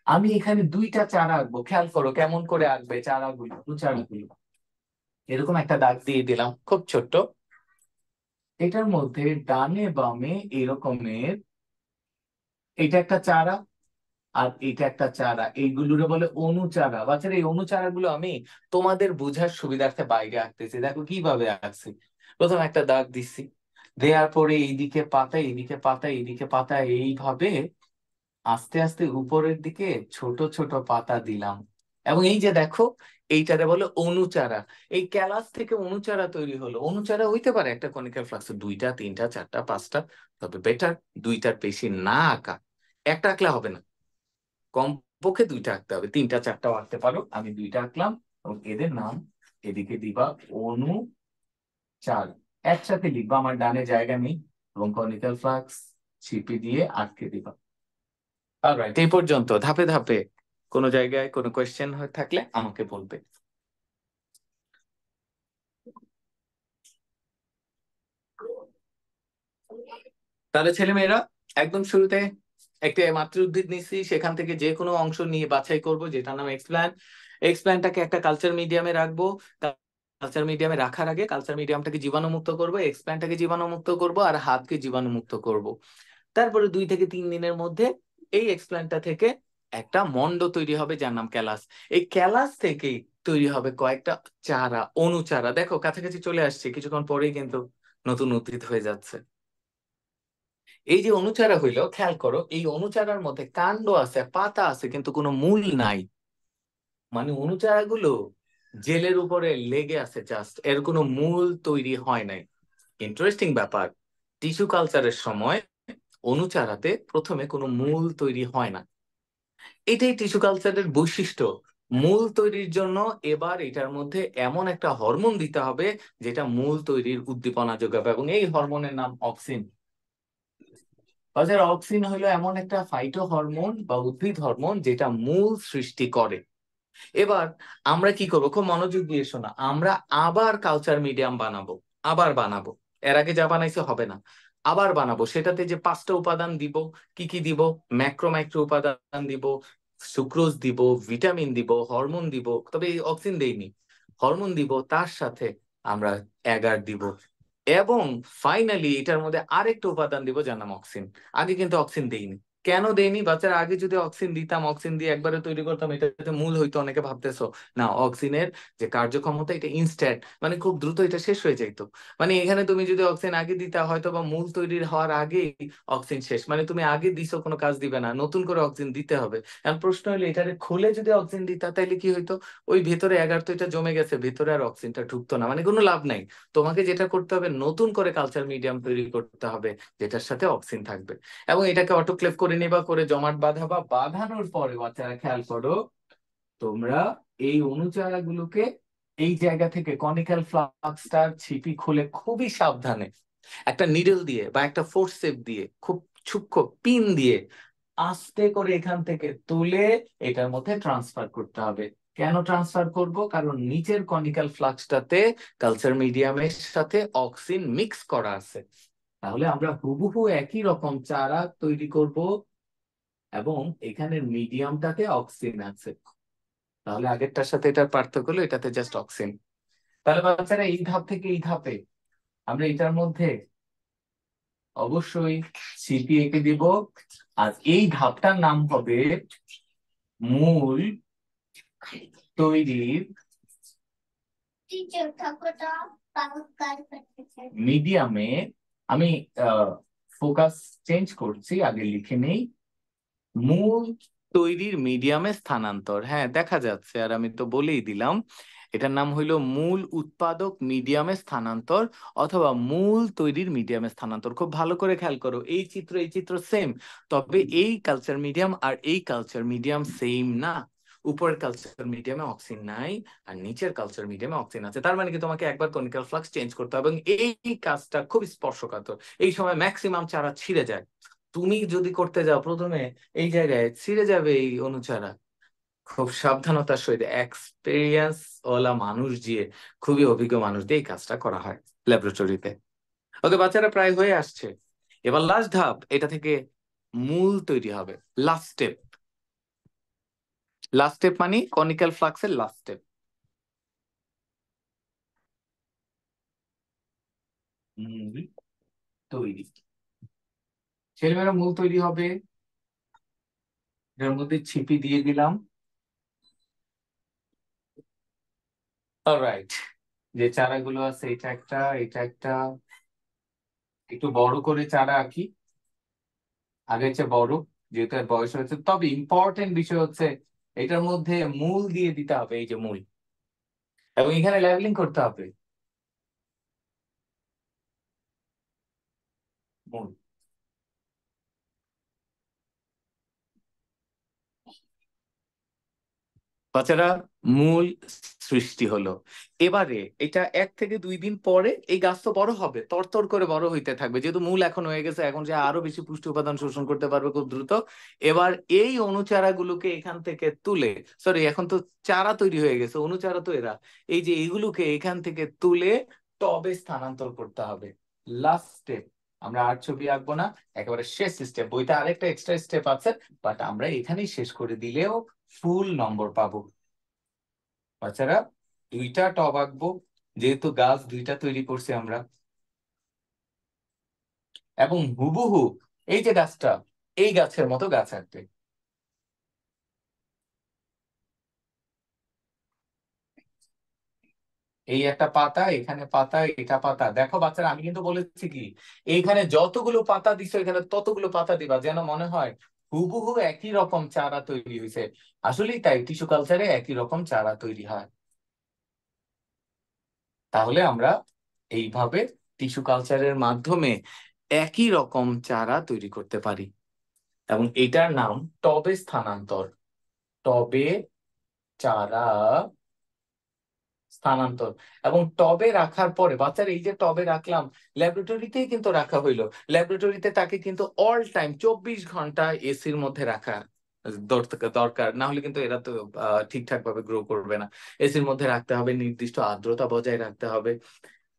আমি এখানে 2টা চারা আঁকবো, খেয়াল করো কেমন করে আঁকবে চারাগুলো, চারাগুলো। এরকম একটা দাগ দিয়ে দিলাম খুব ছোট্ট। এটার মধ্যে ডানে বামে এরকমের, এটা একটা চারা আর এটা একটা চারা, এইগুলোরে বলে অনুচারা। বাচ্চারা এই অনুচারাগুলো আমি তোমাদের বোঝার সুবিধার্থে বাইরে আঁকতেছি। দেখো কিভাবে আঁকছি। প্রথম একটা দাগ দিচ্ছি, দেওয়ার পরে এইদিকে পাতা, এইদিকে পাতা, এইদিকে পাতা, এইভাবে আস্তে আস্তে উপরের দিকে ছোট ছোট পাতা দিলাম। এবং এই যে দেখো, এইটারে বলে অনুচারা। এই ক্যালাস থেকে অনুচারা তৈরি হলো। অনুচারা হইতে পারে একটা কনিক্যাল ফ্লাক্সে 2টা, 3টা, 4টা, 5টা, তবে বেটার 2টার বেশি না আঁকা। একটা আঁকলে হবে না, কমপক্ষে 2টা আঁকতে হবে। 3টা, 4টাও আঁকতে পারো। আমি 2টা আঁকলাম, এবং এদের নাম এদিকে দিবা অনুচার। একসাথে লিখবা, আমার ডানে জায়গা নেই, এবং কনিক্যাল ফ্লাক্স ছিপি দিয়ে আটকে দিবা। অলরাইট, এই পর্যন্ত। ধাপে ধাপে কোনো জায়গায় কোনো কোয়েশ্চেন হয়ে থাকলে আমাকে বলবে। তাহলে ছেলেমেয়েরা, একদম শুরুতে একটা মাতৃ উদ্ভিদ নিচ্ছি, সেখান থেকে যে কোনো অংশ নিয়ে বাছাই করব, যেটার নাম এক্সপ্ল্যান্ট। এক্সপ্ল্যান্টটাকে একটা কালচার মিডিয়ামে রাখবো। কালচার মিডিয়ামে রাখার আগে কালচার মিডিয়ামটাকে জীবাণুমুক্ত করব, এক্সপ্ল্যান্টটাকে জীবাণুমুক্ত করব, আর হাতকে জীবাণুমুক্ত করব। তারপরে 2 থেকে 3 দিনের মধ্যে এই এক্সপ্ল্যান্টটা থেকে একটা মন্ড তৈরি হবে, যার নাম ক্যালাস। এই ক্যালাস থেকেই তৈরি হবে কয়েকটা চারা, অনুচারা। দেখো কাছাকাছি চলে আসছে, কিছুক্ষণ পরেই কিন্তু নতুন উদ্ভিদ হয়ে যাচ্ছে। এই যে অনুচারা হইলো, খেয়াল করো, এই অনুচারার মধ্যে কাণ্ড আছে, পাতা আছে, কিন্তু কোনো মূল নাই। মানে অনুচারাগুলো জেলের উপরে লেগে আছে জাস্ট, এর কোনো মূল তৈরি হয় নাই। ইন্টারেস্টিং ব্যাপার, টিস্যু কালচারের সময় অনুচারাতে প্রথমে কোনো মূল তৈরি হয় না। এটাই টিস্যু কালচারের বৈশিষ্ট্য। মূল তৈরির জন্য এবার এটার মধ্যে এমন একটা হরমোন দিতে হবে যেটা মূল তৈরির উদ্দীপনা যোগাবে, এবং এই হরমোনের নাম অক্সিন। বাজার অক্সিন হলো এমন একটা ফাইটো হরমোন বা উদ্ভিদ হরমোন যেটা মূল সৃষ্টি করে। এবার আমরা কি করবো, খুব মনোযোগ দিয়ে শোনা, আমরা আবার কালচার মিডিয়াম বানাবো, আবার বানাবো। এর আগে যা বানাইছে হবে না, আবার বানাবো। সেটাতে যে 5টা উপাদান দিব, কি কি দিব? ম্যাক্রো উপাদান দিব, সুক্রোজ দিব, ভিটামিন দিব, হরমোন দিব, তবে এই অক্সিন দেইনি। হরমোন দিব, তার সাথে আমরা অ্যাগার দিব, এবং ফাইনালি এটার মধ্যে আরেকটা উপাদান দিব যার নাম অক্সিন। আগে কিন্তু অক্সিন দেইনি। কেন দেইনি বাচ্চারা? আগে যদি অক্সিন দিতাম, অক্সিন দিয়ে একবারে তৈরি করতাম, এটাতে মূল হইতো। অনেকে ভাবতেছো না, অক্সিনের যে কার্যক্ষমতা এটা ইনস্ট্যান্ট, মানে খুব দ্রুত এটা শেষ হয়ে যাইতো। মানে এখানে তুমি যদি অক্সিন আগে দিতা, হয়তো বা মূল তৈরির হওয়ার আগেই অক্সিন শেষ। মানে তুমি আগে দিছো, কোনো কাজ দিবে না, নতুন করে অক্সিন দিতে হবে। এখন প্রশ্ন হলো, এটারে খুলে যদি অক্সিন দিতা তাইলে কি হইতো? ওই ভেতরে এগার তো এটা জমে গেছে, ভেতরে আর অক্সিনটা ঢুকতো না, মানে কোনো লাভ নাই। তোমাকে যেটা করতে হবে, নতুন করে কালচার মিডিয়াম তৈরি করতে হবে যেটার সাথে অক্সিন থাকবে, এবং এটাকে অটোক্লেভ করে নিবা, করে জমাট বাঁধাবা। বাঁধানোর পরে বাচ্চারা খেয়াল করো, তোমরা এই অনুচারাগুলোকে এই জায়গা থেকে কনিক্যাল ফ্লাস্কটার ছিপি খুলে খুবই সাবধানে একটা নিডল দিয়ে বা একটা ফোর্সেপ দিয়ে, খুব সূক্ষ্ম পিন দিয়ে আস্তে করে এখান থেকে তুলে এটার মধ্যে ট্রান্সফার করতে হবে। কেন ট্রান্সফার করব? কারণ নিচের কনিক্যাল ফ্লাস্কটাতে কালচার মিডিয়ামের সাথে অক্সিন মিক্স করা আছে। তাহলে আমরা হুবহু একই রকম চারা তৈরি করব, এবং এখানের মিডিয়ামটাতে অক্সিন আছে। তাহলে আগেরটার সাথে এটার পার্থক্য হলো এটাতে জাস্ট অক্সিন। তাহলে বাচ্চারা এই ধাপ থেকে এই ধাপে আমরা এটার মধ্যে অবশ্যই সিপি এঁকে দিব, আর এই ধাপটার নাম হবে মূল তৈরির মিডিয়ামে। আমি ফোকাস চেঞ্জ করছি, আগে লিখে নেই। মূল তৈরির মিডিয়ামে স্থানান্তর, হ্যাঁ দেখা যাচ্ছে, আর আমি তো বলেই দিলাম এটার নাম হইলো মূল উৎপাদক মিডিয়ামে স্থানান্তর, অথবা মূল তৈরির মিডিয়ামে স্থানান্তর। খুব ভালো করে খেয়াল করো, এই চিত্র সেম, তবে এই কালচার মিডিয়াম আর এই কালচার মিডিয়াম সেম না। উপরের কালচার মিডিয়ামে অক্সিন নাই, আর নিচের কালচার মিডিয়ামে অক্সিন আছে। তার মানে কি তোমাকে একবার কনিক্যাল ফ্লাক্স চেঞ্জ করতে হবে, এবং এই কাজটা খুব স্পর্শকাতর। এই সময় ম্যাক্সিমাম চারা ছিঁড়ে যায়। তুমি যদি করতে যাও, প্রথমে এই জায়গায় ছিঁড়ে যাবে এই অনুচারা। খুব সাবধানতার সহিত এক্সপেরিয়েন্স ওয়ালা মানুষ দিয়ে, খুবই অভিজ্ঞ মানুষ দিয়ে এই কাজটা করা হয় ল্যাবরেটরিতে। ওকে বাচ্চারা, প্রায় হয়ে আসছে। এবার লাস্ট ধাপ, এটা থেকে মূল তৈরি হবে। লাস্ট স্টেপ, মানে কনিক্যাল ফ্লাক্সের লাস্ট স্টেপ, মূল তৈরি। ছেলেমেয়েরা মূল তৈরি হবে, এর মধ্যে ছিপি দিয়ে দিলাম। অলরাইট, যে চারাগুলো আছে, এটা একটা একটু বড় করে চারা আঁকি, আগের চেয়ে বড়, যেহেতু এর বয়স হয়েছে। তবে ইম্পর্টেন্ট বিষয় হচ্ছে এটার মধ্যে মূল দিয়ে দিতে হবে, এই যে মূল, এবং এখানে লেভেলিং করতে হবে মূল। বাচ্চারা, মূল সৃষ্টি হলো। এবারে এটা 1 থেকে 2 দিন পরে এই গাছ তো বড় হবে, তরতর করে বড় হইতে থাকবে, যেহেতু মূল এখন হয়ে গেছে, এখন সে আরো বেশি পুষ্টি উপাদান শোষণ করতে পারবে খুব দ্রুত। এবার এই অনুচারাগুলোকে এখান থেকে তুলে, সরি এখন তো চারা তৈরি হয়ে গেছে, অনুচারা তো এরা, এই যে এইগুলোকে এখান থেকে তুলে টবে স্থানান্তর করতে হবে। লাস্ট স্টেপ, আমরা আর ছবি আঁকবো না, একেবারে শেষ স্টেপ। বইতে আরেকটা এক্সট্রা স্টেপ আছে, বাট আমরা এখানেই শেষ করে দিলেও ফুল নম্বর পাবো। বাচ্চারা, 2টা টব আঁকবো, যেহেতু গাছ 2টা তৈরি করছি আমরা, এবং হুবহু এই যে গাছটা, এই গাছের মতো গাছ আঁকবে। এই একটা পাতা, এখানে পাতা, এটা পাতা। দেখো বাচ্চারা, আমি কিন্তু বলেছি কি, এইখানে যতগুলো পাতা দিছো এখানে ততগুলো পাতা দিবা, যেন মনে হয় হুবহু একই রকম চারা তৈরি হয়েছে। আসলেই তাই, টিস্যু কালচারে একই রকম চারা তৈরি হয়। তাহলে আমরা এইভাবে টিস্যু কালচারের মাধ্যমে একই রকম চারা তৈরি করতে পারি, এবং এটার নাম টবে স্থানান্তর। টবে চারা স্থানান্তর। এবং টবে রাখার পরে বাচ্চার এই যে টবে রাখলাম, ল্যাবরেটরিতেই কিন্তু রাখা হইলো। ল্যাবরেটরিতে তাকে কিন্তু অল টাইম 24 ঘন্টা এসির মধ্যে রাখা দরকার, না হলে কিন্তু এরা তো ঠিকঠাক ভাবে গ্রো করবে না। এসির মধ্যে রাখতে হবে, নির্দিষ্ট আর্দ্রতা বজায় রাখতে হবে।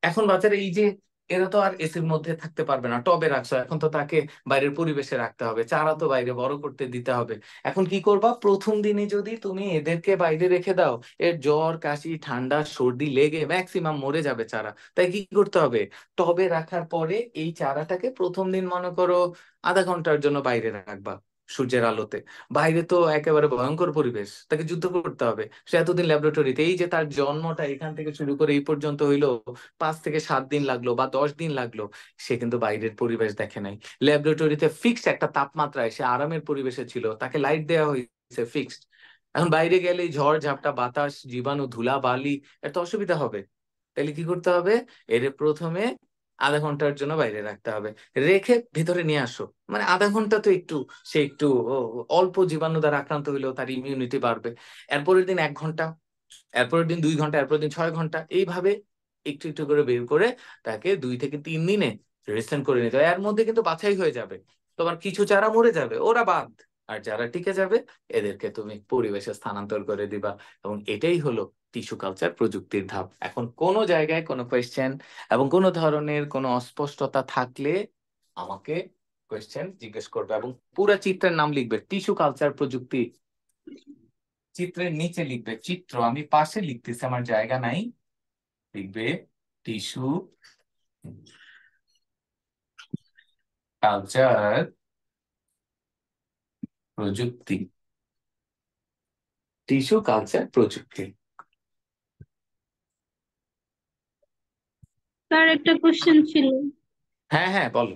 এখন বাচ্চারা এই যে এরা তো আর এসির মধ্যে থাকতে পারবে না, টবে রাখছো, এখন তো তাকে বাইরের পরিবেশে রাখতে হবে, চারা তো বাইরে বড় করতে দিতে হবে। এখন কি করবা, প্রথম দিনে যদি তুমি এদেরকে বাইরে রেখে দাও, এর জ্বর কাশি ঠান্ডা সর্দি লেগে ম্যাক্সিমাম মরে যাবে চারা। তাই কি করতে হবে, টবে রাখার পরে এই চারাটাকে প্রথম দিন মনে করো আধা ঘন্টার জন্য বাইরে রাখবা, সূর্যের আলোতে। বাইরে তো একেবারে ভয়ঙ্কর পরিবেশ, তাকে যুদ্ধ করতে হবে। সে এতদিন ল্যাবরেটরিতে, এই যে তার জন্মটা এখান থেকে শুরু করে এই পর্যন্ত হইলো 5 থেকে 7 দিন লাগলো বা 10 দিন লাগলো, সে কিন্তু বাইরের পরিবেশ দেখে নাই। ল্যাবরেটরিতে ফিক্সড একটা তাপমাত্রায় সে আরামের পরিবেশে ছিল, তাকে লাইট দেওয়া হয়েছে ফিক্সড। এখন বাইরে গেলে ঝড় ঝাপটা বাতাস জীবাণু ধুলা বালি, এত অসুবিধা হবে। তাহলে কি করতে হবে, এর প্রথমে আধা ঘন্টার জন্য বাইরে রাখতে হবে, রেখে ভিতরে নিয়ে আসো। মানে আধা ঘন্টা তো একটু, সে একটু অল্প জীবাণু দ্বারা আক্রান্ত হইলেও তার ইমিউনিটি বাড়বে। এরপরের দিন 1 ঘন্টা, এরপরের দিন 2 ঘন্টা, এরপরের দিন 6 ঘন্টা, এইভাবে একটু একটু করে বের করে তাকে 2 থেকে 3 দিনে রেস্টেন্ট করে নিতে হবে। এর মধ্যে কিন্তু বাছাই হয়ে যাবে, তোমার কিছু চারা মরে যাবে, ওরা বাদ। আর যারা টিকে যাবে এদেরকে তুমি পরিবেশে স্থানান্তর করে দিবা। এবং এটাই হলো টিস্যু কালচার প্রযুক্তির ধাপ। এখন কোনো জায়গায় কোনো কোয়েশ্চেন এবং কোনো ধরনের কোনো অস্পষ্টতা থাকলে আমাকে কোয়েশ্চেন জিজ্ঞেস করবে, এবং পুরো চিত্রের নাম লিখবে টিস্যু কালচার প্রযুক্তি। চিত্রের নিচে লিখবে চিত্র, আমি পাশে লিখতেছি, আমার জায়গা নাই। লিখবে টিস্যু কালচার প্রযুক্তি, টিস্যু কালচার প্রযুক্তি। স্যার একটা কোশ্চেন ছিল। হ্যাঁ হ্যাঁ বলো।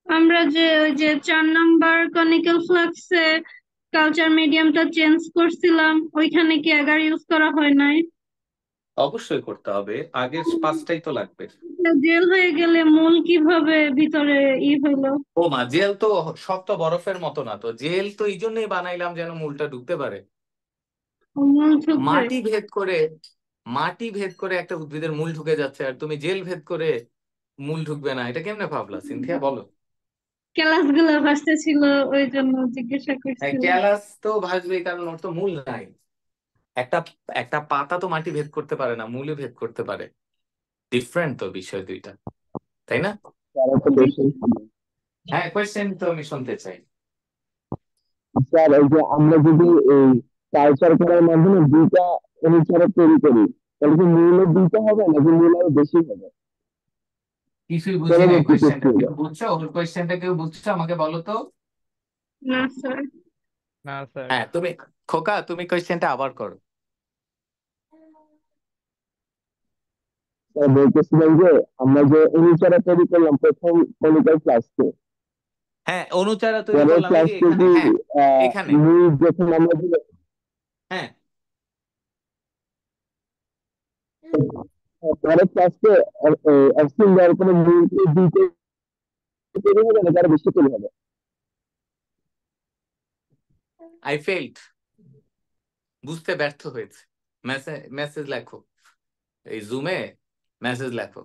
আমরা যে ওই যে 4 নাম্বার কনিক্যাল ফ্লাক্সে কালচার মিডিয়ামটা চেঞ্জ করছিলাম, ওইখানে কি অ্যাগার ইউজ করা হয় নাই? অবশ্যই করতে হবে, আগের 5টাই তো লাগবে। জেল হয়ে গেলে মূল কিভাবে ভিতরে হইলো? ও মা, জেল তো শক্ত বরফের মতো না, তো জেল তো এই জন্যই বানাইলাম যেন মূলটা ঢুকতে পারে। মূল ঢুকবে? মাটি ভেদ করে, মাটি ভেদ করে একটা উদ্ভিদের মূল ঢুকে যাচ্ছে, আর তুমি জেল ভেদ করে মূল ঢুকবে না, এটা কেমনে ভাবলা সিনথিয়া বলো? ক্লাস গুলো ভাসতে ছিল, ওই জন্য জিজ্ঞাসা হ্যাঁ, করছিলাম। ক্যালাস তো ভাসবে, কারণ ওর তো মূল নাই। একটা একটা পাতা তো মাটি ভেদ করতে পারে না, মূলে ভেদ করতে পারে। ডিফারেন্ট তো বিষয় দুইটা, তাই না? স্যার একটা কোশ্চেন ছিল। হ্যাঁ, কোয়েশ্চেন তো আমি শুনতে চাই। স্যার এই যে আমরা যদি এই কালচার করার মাধ্যমে দুইটা অনুচ্চারক তৈরি করি, তাহলে কি মূলের দুইটা হবে নাকি মূল আরো বেশি হবে কিছুই বুঝি নাই পরবর্তী কোয়েশ্চেনটা, ক্ষেত্রে? কেউ বুঝছো ওর কোয়েশ্চেনটা, কেউ বুঝছো আমাকে বলো তো। না স্যার। না স্যার। হ্যাঁ তুমি, খোকা তুমি কোয়েশ্চেনটা আবার করো। স্যার বলতেছিলাম যে আমরা যে অনুচ্চারক তৈরি করলাম প্রথম কনিক্যাল ক্লাসকে, হ্যাঁ, অনুচারা তৈরি পরের করলাম এই যে ক্লাসকে এখানে, কি হ্যাঁ এখানে। মূল যখন আমরা দিলাম, হ্যাঁ, পরের ক্লাসকে অক্সিজেন দেওয়ার কোনো মূল কি দুইটা তৈরি হবে নাকি আরো বেশি তৈরি হবে? আই ফেল্ট, বুঝতে ব্যর্থ হয়েছে। মেসেজ মেসেজ লেখো, এই জুমে মেসেজ লেখো।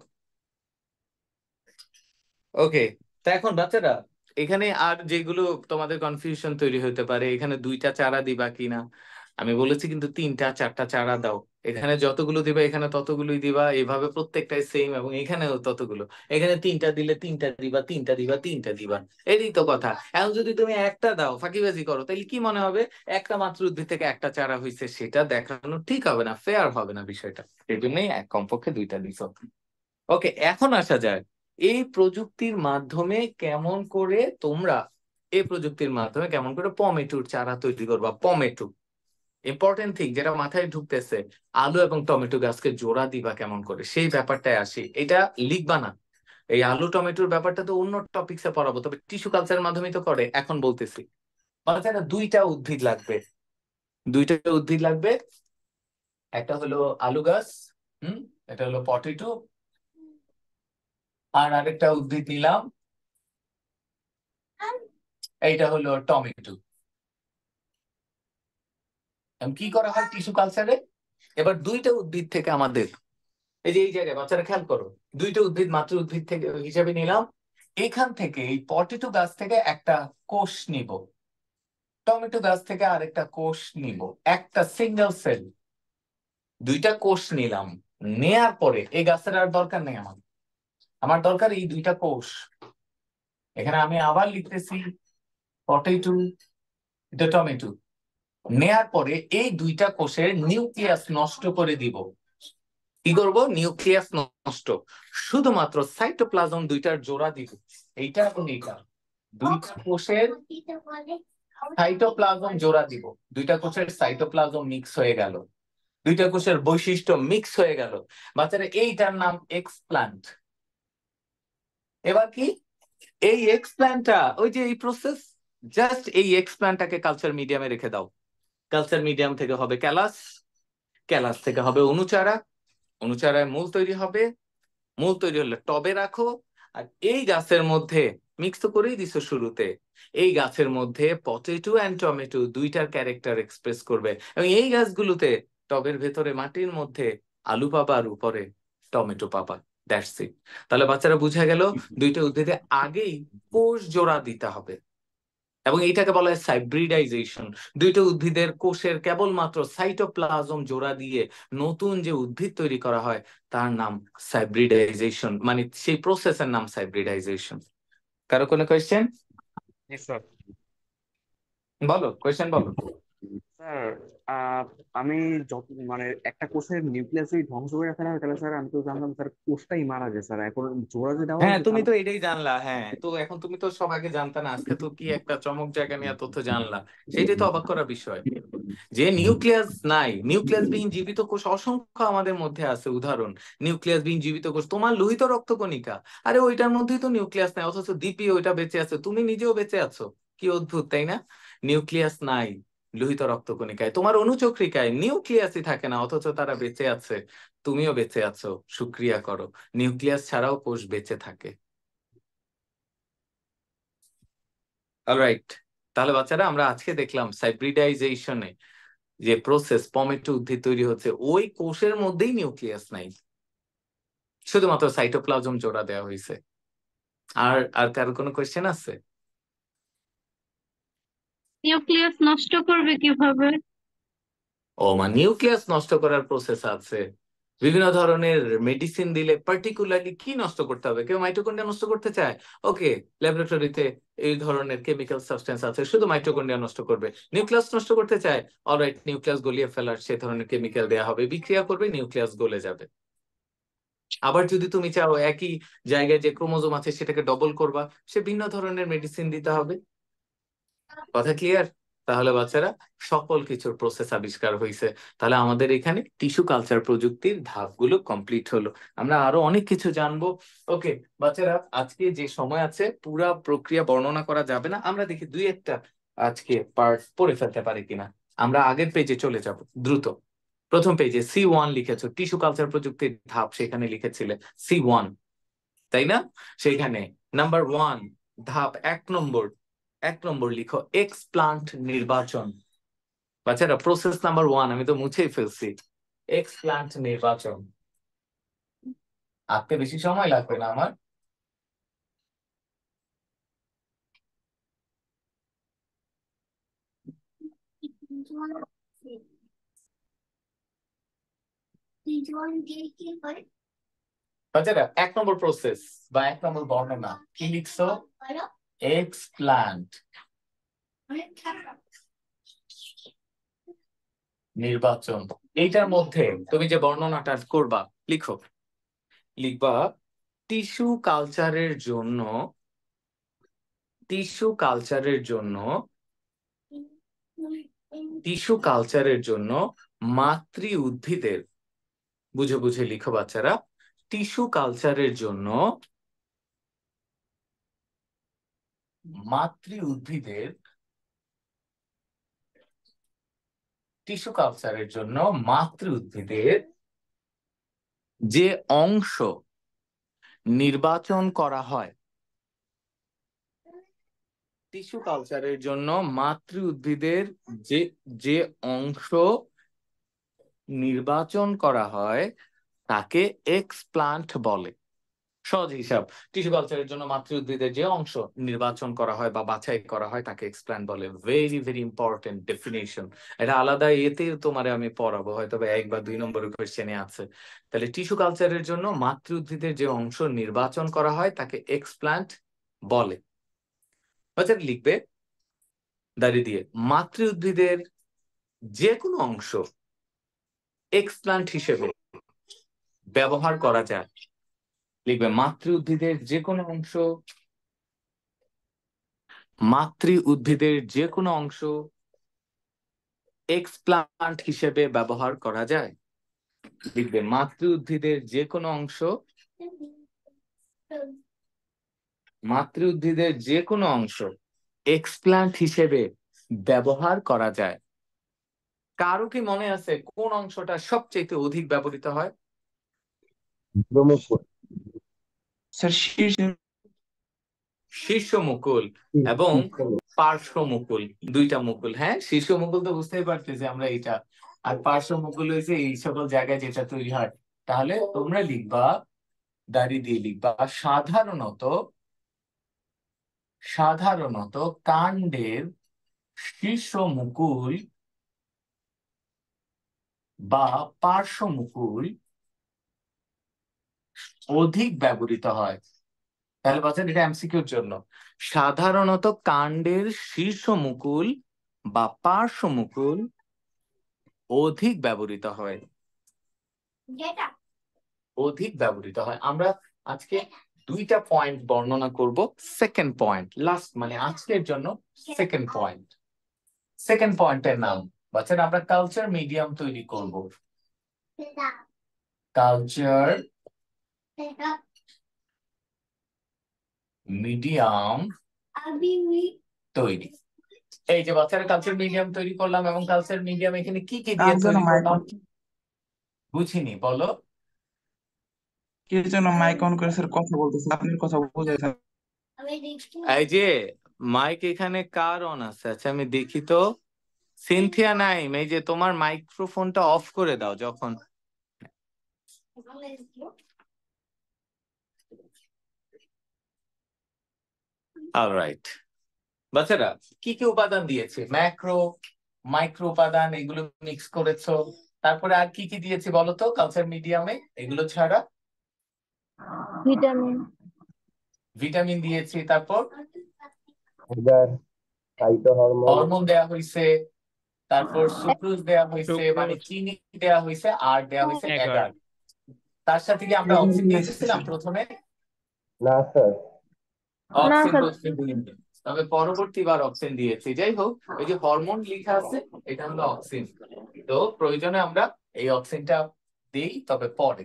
ওকে, তা এখন বাচ্চারা এখানে আর যেগুলো তোমাদের কনফিউশন তৈরি হতে পারে, এখানে 2টা চারা দিবা কিনা, আমি বলেছি কিন্তু 3টা 4টা চারা দাও। এখানে যতগুলো দিবা এখানে ততগুলোই দিবা, এইভাবে প্রত্যেকটাই সেম, এবং এখানেও ততগুলো। এখানে 3টা দিলে 3টা দিবা, 3টা দিবা, 3টা দিবা, এটাই তো কথা। এখন যদি তুমি একটা দাও ফাঁকিবাজি করো, তাহলে কি মনে হবে একটা মাত্র উদ্ভিদ থেকে একটা চারা হয়েছে, সেটা দেখানো ঠিক হবে না, ফেয়ার হবে না বিষয়টা। এই জন্যই কমপক্ষে 2টা দিছো। ওকে, এখন আসা যায় এই প্রযুক্তির মাধ্যমে কেমন করে তোমরা, এই প্রযুক্তির মাধ্যমে কেমন করে টমেটোর চারা তৈরি করবা। টমেটো ইম্পর্টেন্ট থিং, যেটা মাথায় ঢুকতেছে, আলু এবং টমেটো গাছকে জোড়া দিবা কেমন করে, সেই ব্যাপারটায় আসি। এটা লিখবা না, এই আলু টমেটোর ব্যাপারটা তো অন্য টপিকসে পড়াবো, তবে টিস্যু কালচারের মাধ্যমে তো করে, এখন বলতেছি। বাচ্চারা 2টা উদ্ভিদ লাগবে, 2টা উদ্ভিদ লাগবে। একটা হলো আলু গাছ, হুম, এটা হলো পটেটো, আর আরেকটা উদ্ভিদ নিলাম, এইটা হলো টমেটো। কি করা হয় টিস্যু কালচারে? এবার দুইটা উদ্ভিদ থেকে আমাদের, এই যে এই জায়গায় বাচ্চারা খেয়াল করো, দুইটা উদ্ভিদ মাতৃ উদ্ভিদ থেকে হিসেবে নিলাম। এখান থেকে এই পটেটো গাছ থেকে একটা কোষ নিব, টমেটো গাছ থেকে আরেকটা কোষ নিব, একটা সিঙ্গেল সেল, দুইটা কোষ নিলাম। নেয়ার পরে এই গাছের আর দরকার নেই আমার, আমার দরকার এই দুইটা কোষ। এখানে আমি আবার লিখতেছি পটেটো, এটা টমেটো। নেয়ার পরে এই দুইটা কোষের নিউক্লিয়াস নষ্ট করে দিব। কি করব? নিউক্লিয়াস নষ্ট, শুধুমাত্র সাইটোপ্লাজম দুইটার জোড়া দিব, এইটা এবং এইটা, দুইটা কোষের সাইটোপ্লাজম জোড়া দিব। দুইটা কোষের সাইটোপ্লাজম মিক্স হয়ে গেল, দুইটা কোষের বৈশিষ্ট্য মিক্স হয়ে গেল। বাচ্চারা এইটার নাম এক্সপ্ল্যান্ট। এবার কি এই এক্সপ্ল্যান্টটা, ওই যে এই প্রসেস, জাস্ট এই এক্সপ্ল্যান্টটাকে কালচার মিডিয়ামে রেখে দাও। কালচার মিডিয়াম থেকে হবে ক্যালাস, ক্যালাস থেকে হবে অনুচারা, অনুচারায় মূল তৈরি হবে, মূল তৈরি হলে টবে রাখো। আর এই গাছের মধ্যে মিক্স তো করেই দিছো শুরুতে, এই গাছের মধ্যে পটেটো অ্যান্ড টমেটো দুইটার ক্যারেক্টার এক্সপ্রেস করবে। এবং এই গাছগুলোতে টবের ভেতরে মাটির মধ্যে আলু পাবা আর উপরে টমেটো পাবা। That's it. তাহলে বাচ্চারা বুঝা গেল দুইটা উদ্ভিদে আগেই কোষ জোড়া দিতে হবে, এবং এইটাকে বলা হয় হাইব্রিডাইজেশন। দুইটা উদ্ভিদের কোষের কেবলমাত্র সাইটোপ্লাজম জোড়া দিয়ে নতুন যে উদ্ভিদ তৈরি করা হয় তার নাম হাইব্রিডাইজেশন, মানে সেই প্রসেসের নাম হাইব্রিডাইজেশন। কারো কোনো কোয়েশ্চেন? স্যার বলো, কোয়েশ্চেন বলো। স্যার আমি যত মানে একটা কোষের নিউক্লিয়াস যদি ধ্বংস করে ফেলা হয় তাহলে স্যার আমি তো জানলাম স্যার কোষটাই মারা যায় স্যার, এখন জোড়া যে দেওয়া হ্যাঁ, হয়েছে তুমি তাহলে। তো এটাই জানলা। হ্যাঁ, তো এখন তুমি তো সব আগে জানতা না, আজকে তো কি একটা চমক জায়গা নিয়ে তথ্য জানলা, সেটাই তো অবাক করার বিষয়। যে নিউক্লিয়াস নাই, নিউক্লিয়াস বিহীন জীবিত কোষ অসংখ্য আমাদের মধ্যে আছে। উদাহরণ, নিউক্লিয়াস বিহীন জীবিত কোষ তোমার লোহিত রক্তকণিকা, আরে ওইটার মধ্যেই তো নিউক্লিয়াস নাই, অথচ দিপি ওইটা বেঁচে আছে, তুমি নিজেও বেঁচে আছো। কি অদ্ভুত, তাই না? নিউক্লিয়াস নাই লোহিত রক্তকণিকায়, তোমার অনুচক্রিকায় নিউক্লিয়াসই থাকে না, অথচ তারা বেঁচে আছে, তুমিও বেঁচে আছো। শুক্রিয়া করো, নিউক্লিয়াস ছাড়াও কোষ বেঁচে থাকে। অলরাইট, তাহলে বাচ্চারা আমরা আজকে দেখলাম হাইব্রিডাইজেশনে যে প্রসেস, টমেটো উদ্ভিদ তৈরি হচ্ছে, ওই কোষের মধ্যেই নিউক্লিয়াস নাই, শুধুমাত্র সাইটোপ্লাজম জোড়া দেওয়া হয়েছে। আর আর কারো কোনো কোয়েশ্চেন আছে? নিউক্লিয়াস নষ্ট করবে কিভাবে? নিউক্লিয়াস নষ্ট করার প্রসেস আছে, বিভিন্ন ধরনের মেডিসিন দিলে। পার্টিকুলারলি কি নষ্ট করতে হবে? কেউ মাইটোকন্ড্রিয়া নষ্ট করতে চায়, ওকে, ল্যাবরেটরিতে এই ধরনের কেমিক্যাল সাবস্টেন্স আছে, শুধু মাইটোকন্ড্রিয়া নষ্ট করবে। নিউক্লিয়াস নষ্ট করতে চায়, অলরাইট, নিউক্লিয়াস গলিয়ে ফেলার সে ধরনের কেমিক্যাল দেওয়া হবে, বিক্রিয়া করবে, নিউক্লিয়াস গলে যাবে। আবার যদি তুমি চাও একই জায়গায় যে ক্রোমোজোম আছে সেটাকে ডবল করবা, সে ভিন্ন ধরনের মেডিসিন দিতে হবে। কথা ক্লিয়ার? তাহলে বাচ্চারা সকল কিছুর প্রসেস আবিষ্কার হয়েছে। তাহলে আমাদের এখানে টিস্যু কালচার প্রযুক্তির ধাপগুলো কমপ্লিট হলো। আমরা আরো অনেক কিছু জানবো। ওকে বাচ্চারা, আজকে যে সময় আছে পুরা প্রক্রিয়া বর্ণনা করা যাবে না, আমরা দেখি দুই একটা আজকে পার্ট পড়ে ফেলতে পারি কিনা। আমরা আগের পেজে চলে যাব দ্রুত। প্রথম পেজে C1 লিখেছো, টিস্যু কালচার প্রযুক্তির ধাপ, সেখানে লিখেছিলে C1, তাই না? সেখানে নাম্বার 1 ধাপ 1 নম্বর লিখো এক্সপ্লান্ট নির্বাচন। বাচ্চারা প্রসেস নাম্বার 1 আমি তো মুছেই ফেলছি, এক্সপ্লান্ট নির্বাচন। আঁকতে বেশি সময় লাগবে না আমার। বাচ্চারা 1 নম্বর প্রসেস বা 1 নম্বর বর্ণনা কি লিখছো? এক্সপ্লান্ট নির্বাচন। এইটার মধ্যে তুমি যে বর্ণনাটা করবা লিখবা টিস্যু কালচারের জন্য, টিস্যু কালচারের জন্য, টিস্যু কালচারের জন্য মাতৃ উদ্ভিদের, বুঝে বুঝে লিখো বাচ্চারা, টিস্যু কালচারের জন্য মাতৃ উদ্ভিদের, টিস্যু কালচারের জন্য মাতৃ উদ্ভিদের যে অংশ নির্বাচন করা হয়, টিস্যু কালচারের জন্য মাতৃ উদ্ভিদের যে যে অংশ নির্বাচন করা হয় তাকে এক্সপ্লান্ট বলে। সহজ হিসাব, টিস্যু কালচারের জন্য মাতৃ উদ্ভিদের যে অংশ নির্বাচন করা হয় বা বাছাই করা হয় তাকে এক্সপ্লান্ট বলে। Very very important definition. এটা আলাদা এতে তোমারে আমি পড়াবো, হয়তো 1 বা 2 নম্বরের কোয়েশ্চেনে আছে। তাহলে টিস্যু কালচারের জন্য মাতৃ উদ্ভিদের যে অংশ নির্বাচন করা হয় তাকে এক্সপ্লান্ট বলে। আচ্ছা, লিখবে দাঁড়িয়ে দিয়ে মাতৃ উদ্ভিদের যে কোনো অংশ এক্সপ্লান্ট হিসেবে ব্যবহার করা যায়। লিখবে মাতৃ উদ্ভিদের যে কোনো অংশ, মাতৃ উদ্ভিদের যে কোনো অংশ এক্সপ্লান্ট হিসেবে ব্যবহার করা যায়। লিখবে মাতৃ উদ্ভিদের যে কোনো অংশ, মাতৃ উদ্ভিদের যে কোনো অংশ এক্সপ্লান্ট হিসেবে ব্যবহার করা যায়। কারো কি মনে আছে কোন অংশটা সবচেয়ে অধিক ব্যবহৃত হয়? ব্রহ্মপুর। স্যার শীর্ষ। শীর্ষ মুকুল এবং পার্শ্ব মুকুল, দুইটা মুকুল। হ্যাঁ, শীর্ষ মুকুল তো বুঝতেই পারতেছি আমরা এইটা, আর পার্শ্ব মুকুল হয়েছে এই সকল জায়গায় যেটা তৈরি হয়। তাহলে তোমরা লিখবা, দাঁড়িয়ে দিয়ে লিখবা সাধারণত সাধারণত কাণ্ডের শীর্ষ মুকুল বা পার্শ্ব মুকুল অধিক ব্যবহৃত হয়। তাহলে বাচ্চা এটা এমসিকিউর জন্য, সাধারণত কাণ্ডের শীর্ষ মুকুল বা পার্শ্ব মুকুল অধিক ব্যবহৃত হয়, অধিক ব্যবহৃত হয়। আমরা আজকে 2টা পয়েন্ট বর্ণনা করব। সেকেন্ড পয়েন্ট লাস্ট, মানে আজকের জন্য সেকেন্ড পয়েন্ট। সেকেন্ড পয়েন্টের নাম বাচ্চারা আমরা কালচার মিডিয়াম তৈরি করব। কালচার মিডিয়াম তৈরি। এই যে বাচ্চারা কালচার মিডিয়াম তৈরি করলাম, এবং কালচার মিডিয়াম এখানে কি কি দিয়ে কার জন্য তৈরি মাইক করলাম অন, বুঝিনি, বলো। কে জন্য মাইক অন করে স্যার কথা বলতেছে, আপনার কথা বোঝা যায়। এই যে মাইক এখানে কার অন আছে? আচ্ছা আমি দেখি তো। সিনথিয়া নাইম, এই যে তোমার মাইক্রোফোনটা অফ করে দাও যখন। অলরাইট বাচ্চারা, কি কি উপাদান দিয়েছে? ম্যাক্রো মাইক্রো উপাদান এগুলো মিক্স করেছো। তারপরে আর কি কি দিয়েছে বলো তো কালচার মিডিয়ামে এগুলো ছাড়া? ভিটামিন। ভিটামিন দিয়েছি, তারপর সুগার, ফাইটো হরমোন, হরমোন দেয়া হয়েছে, তারপর সুক্রোজ দেয়া হয়েছে, মানে সুক্রোজ, চিনি দেয়া হয়েছে, আর দেয়া হয়েছে এগার। এগার। তার সাথে কি আমরা অক্সিন দিয়েছিলাম স্যার প্রথমে? না স্যার। না অক্সিন স্যার। প্রথমে দিইনি, তবে পরবর্তীবার অক্সিন দিয়েছি। যাই হোক, ওই যে হরমোন লেখা আছে এটা হলো অক্সিন, তো প্রয়োজনে আমরা এই অক্সিনটা দিই, তবে পরে।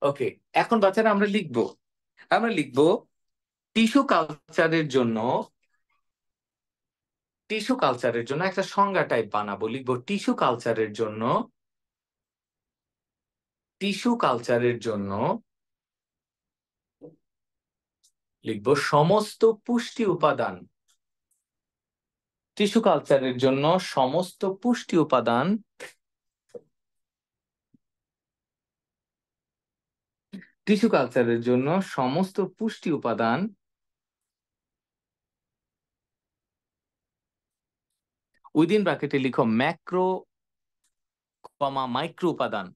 ওকে, এখন বাচ্চারা আমরা লিখবো টিস্যু কালচারের জন্য, টিস্যু কালচারের জন্য একটা সংজ্ঞা টাইপ বানাবো। লিখবো টিস্যু কালচারের জন্য, টিস্যু কালচারের জন্য লিখবো সমস্ত পুষ্টি উপাদান। টিস্যু কালচারের জন্য সমস্ত পুষ্টি উপাদান টিস্যু কালচারের জন্য সমস্ত পুষ্টি উপাদান উইদিন ব্র্যাকেটে লিখো ম্যাক্রো কমা মাইক্রো উপাদান।